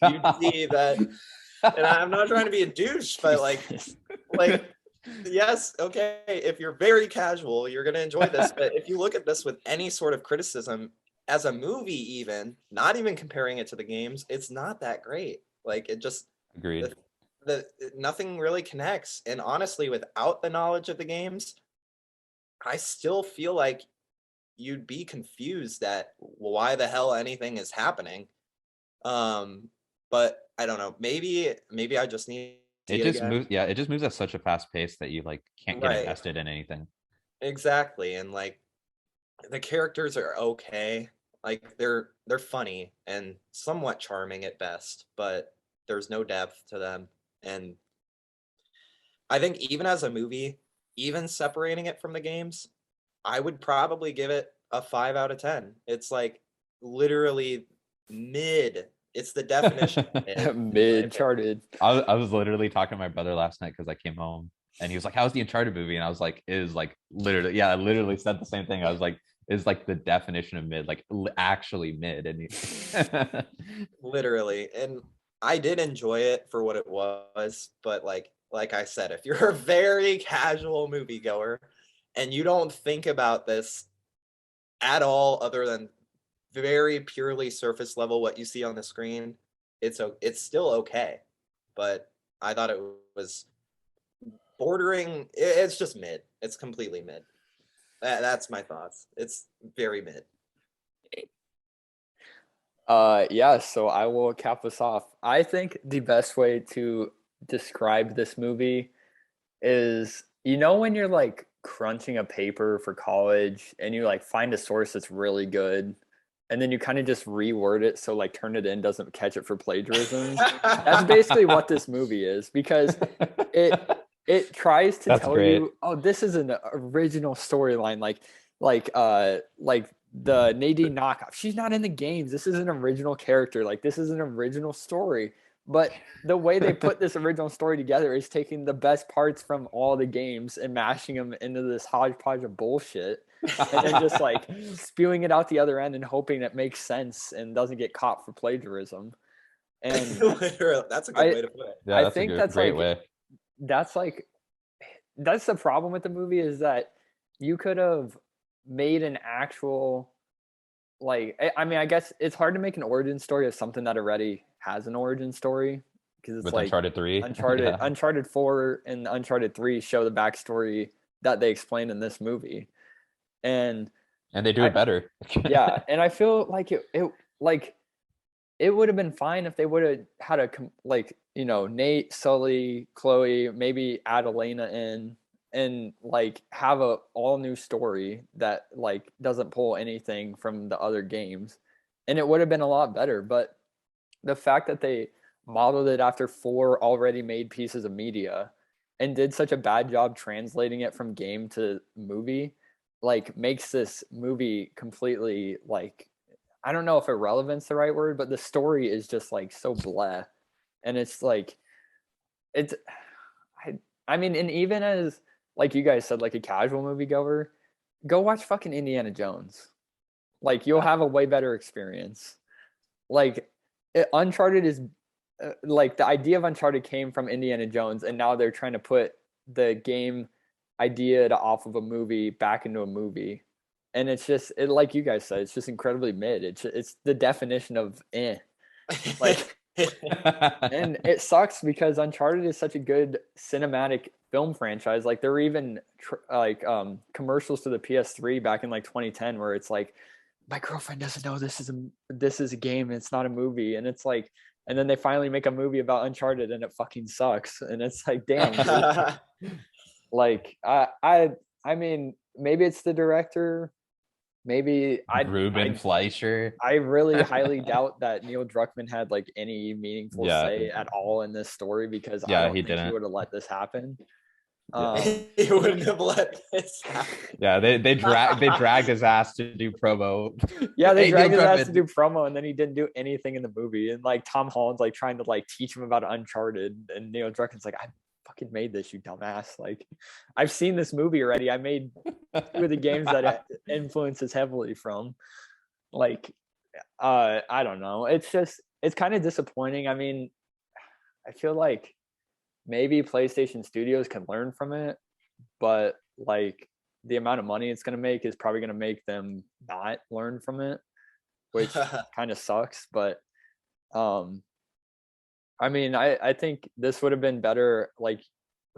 C: you see that, and I'm not trying to be a douche, but like yes, okay, if you're very casual, you're going to enjoy this, but if you look at this with any sort of criticism as a movie, even not even comparing it to the games, it's not that great. Like it just
A: Agreed.
C: the nothing really connects, and honestly without the knowledge of the games, I still feel like you'd be confused at why the hell anything is happening. But I don't know. Maybe I just need to
A: It just moves. Yeah, it just moves at such a fast pace that you like can't get invested in anything.
C: Exactly, and like the characters are okay. Like they're funny and somewhat charming at best, but there's no depth to them. And I think even as a movie, even separating it from the games, I would probably give it a 5 out of 10. It's like literally mid. It's the definition of mid.
B: Mid-charted.
A: I was literally talking to my brother last night because I came home and he was like, how's the Uncharted movie? And I was like, it is like literally, yeah, I literally said the same thing. I was like, is like the definition of mid, like actually mid. And
C: literally. And I did enjoy it for what it was, but like I said, if you're a very casual moviegoer and you don't think about this at all other than very purely surface level what you see on the screen, it's still okay. But I thought it was bordering, it's just mid. It's completely mid. That's my thoughts. It's very mid.
B: Yeah, so I will cap us off. I think the best way to describe this movie is, when you're like crunching a paper for college and you like find a source that's really good and then you kind of just reword it so like Turnitin doesn't catch it for plagiarism. That's basically what this movie is, because it tries to tell you, oh, this is an original storyline, like the Nadine knockoff. She's not in the games. This is an original character. Like this is an original story. But the way they put this original story together is taking the best parts from all the games and mashing them into this hodgepodge of bullshit, and then just like spewing it out the other end and hoping it makes sense and doesn't get caught for plagiarism. And
C: that's a good way to put it.
A: Yeah, that's a great way.
B: That's the problem with the movie, is that you could have made an actual, like, I mean, I guess it's hard to make an origin story of something that already has an origin story, because it's
A: with
B: like
A: Uncharted 3,
B: Uncharted 4 and Uncharted 3 show the backstory that they explain in this movie, and
A: they do it better.
B: Yeah, and I feel like it would have been fine if they would have had Nate, Sully, Chloe, maybe add Elena in and like have a all new story that like doesn't pull anything from the other games, and it would have been a lot better. But the fact that they modeled it after 4 already made pieces of media and did such a bad job translating it from game to movie, like makes this movie completely, like, I don't know if irrelevant's the right word, but the story is just like so blah. And it's like, I mean, and even as, like you guys said, like a casual moviegoer, go watch fucking Indiana Jones. Like you'll have a way better experience. Like Uncharted is like, the idea of Uncharted came from Indiana Jones, and now they're trying to put the game idea off of a movie back into a movie. and it's just like you guys said, it's just incredibly mid. It's the definition of like, and it sucks because Uncharted is such a good cinematic film franchise. Like there were even commercials to the PS3 back in like 2010 where it's like, my girlfriend doesn't know this is a game and it's not a movie, and it's like, and then they finally make a movie about Uncharted and it fucking sucks, and it's like, damn, dude. Like I mean, maybe it's the director. Maybe
A: Ruben Fleischer.
B: I really highly doubt that Neil Druckmann had like any meaningful say at all in this story, because I don't think he would have let this happen.
C: He wouldn't have let this happen.
A: Yeah, they dragged his ass to do promo.
B: Yeah, they dragged his ass to do promo, and then he didn't do anything in the movie. And like Tom Holland's like trying to like teach him about Uncharted, and Neil Druckmann's like, I fucking made this, you dumbass. Like, I've seen this movie already. I made two of the games that it influences heavily from. Like, I don't know. It's kind of disappointing. I mean, I feel like maybe PlayStation Studios can learn from it, but like the amount of money it's going to make is probably going to make them not learn from it, which kind of sucks. But I mean, I think this would have been better. Like,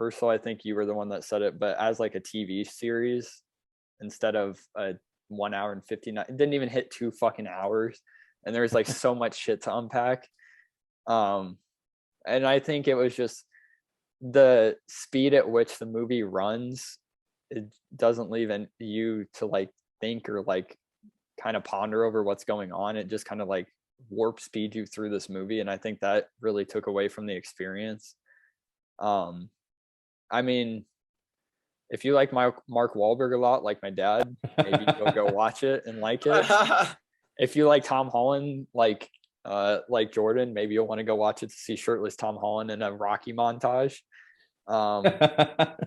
B: Ursula, I think you were the one that said it, but as like a TV series instead of a 1 hour and 59, it didn't even hit 2 fucking hours. And there's like so much shit to unpack. And I think it was just the speed at which the movie runs. It doesn't leave you to like think or like kind of ponder over what's going on. It just kind of like warp speed you through this movie, and I think that really took away from the experience. I mean, if you like Mark Wahlberg a lot, like my dad, maybe you'll go watch it and like it. If you like Tom Holland, like Jordan, maybe you'll want to go watch it to see shirtless Tom Holland in a Rocky montage. But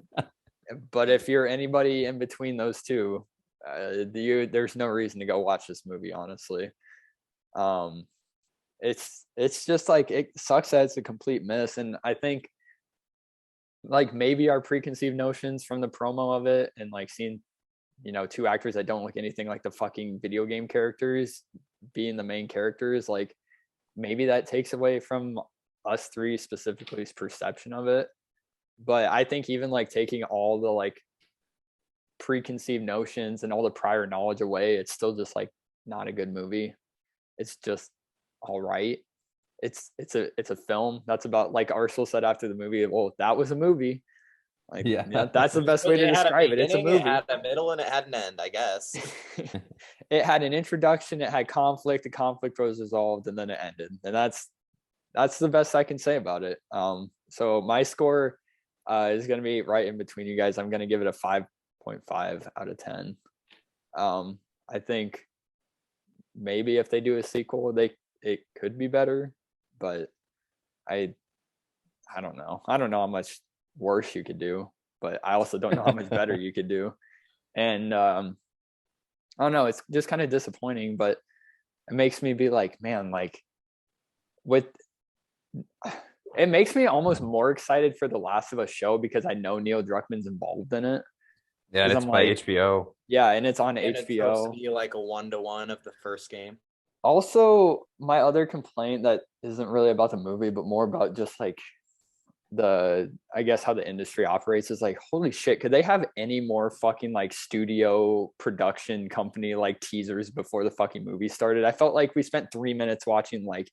B: if you're anybody in between those two, there's no reason to go watch this movie, honestly. It's just like, it sucks that it's a complete miss. And I think like maybe our preconceived notions from the promo of it, and like seeing, you know, 2 actors that don't look anything like the fucking video game characters being the main characters, like maybe that takes away from us 3 specifically's perception of it. But I think even like taking all the like preconceived notions and all the prior knowledge away, it's still just like not a good movie. It's just all right. It's a film that's about, like Arsenal said after the movie, well, that was a movie. Like, yeah, that's the best way to describe it. It's a movie.
C: It had a middle and it had an end, I guess.
B: It had an introduction, it had conflict, the conflict was resolved, and then it ended. And that's the best I can say about it. So my score is going to be right in between you guys. I'm going to give it a 5.5 out of 10. I think maybe if they do a sequel, it could be better, but I don't know. I don't know how much worse you could do, but I also don't know how much better you could do. And I don't know, it's just kind of disappointing, but it makes me be like, man, like it makes me almost more excited for the Last of Us show, because I know Neil Druckmann's involved in it.
A: Yeah, and it's by HBO.
B: Yeah, and it's on
C: and
B: HBO.
C: It's supposed to be like a 1-to-1 of the first game.
B: Also, my other complaint that isn't really about the movie, but more about just like I guess how the industry operates, is like, holy shit, could they have any more fucking like studio production company like teasers before the fucking movie started? I felt like we spent 3 minutes watching like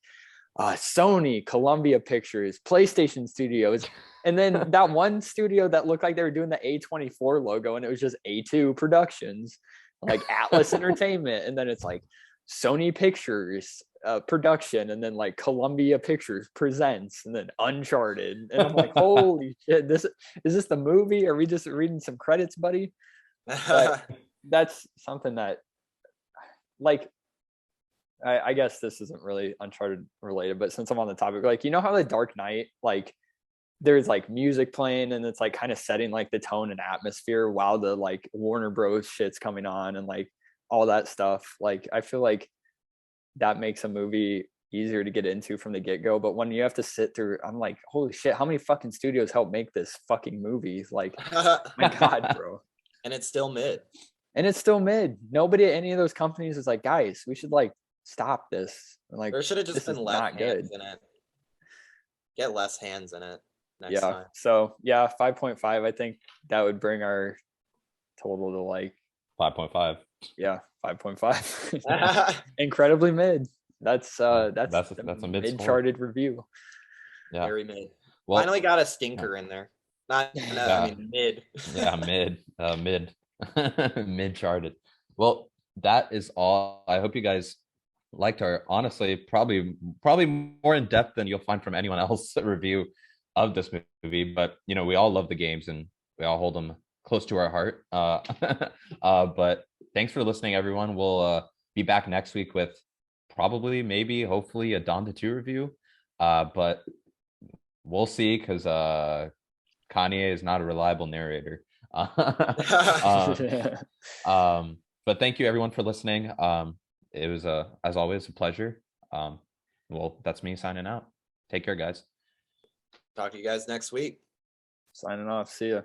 B: Sony, Columbia Pictures, PlayStation Studios, and then that one studio that looked like they were doing the A24 logo, and it was just A2 Productions, like Atlas Entertainment, and then it's like Sony Pictures production, and then like Columbia Pictures presents, and then Uncharted, and I'm like, holy shit, is this the movie? Are we just reading some credits, buddy? But that's something that, like, I guess this isn't really Uncharted related, but since I'm on the topic, like, you know how the Dark Knight, like there's like music playing and it's like kind of setting like the tone and atmosphere while the like Warner Bros shit's coming on and like all that stuff. Like, I feel like that makes a movie easier to get into from the get-go. But when you have to sit through, I'm like, holy shit, how many fucking studios help make this fucking movie? Like, my God, bro.
C: And it's still mid.
B: And it's still mid. Nobody at any of those companies is like, guys, we should like stop this. And like,
C: There should have
B: this
C: just
B: is
C: been less
B: not
C: hands
B: good.
C: in it. Get less hands in it next
B: Yeah.
C: time.
B: So yeah, 5.5. I think that would bring our total to like
A: 5.5.
B: 5.5. Incredibly mid. That's a
A: that's a mid score.
B: charted review.
A: Yeah.
C: Very mid.
A: Well,
C: Finally got a stinker in there. Not I mean mid.
A: yeah, mid mid charted. Well, that is all. I hope you guys liked our, honestly, probably more in depth than you'll find from anyone else review of this movie. But you know, we all love the games and we all hold them close to our heart. But thanks for listening, everyone. We'll be back next week with probably, maybe, hopefully a Dawn to 2 review. But we'll see, because Kanye is not a reliable narrator. But thank you everyone for listening. It was as always a pleasure. Well, that's me signing out. Take care, guys.
C: Talk to you guys next week.
B: Signing off. See ya.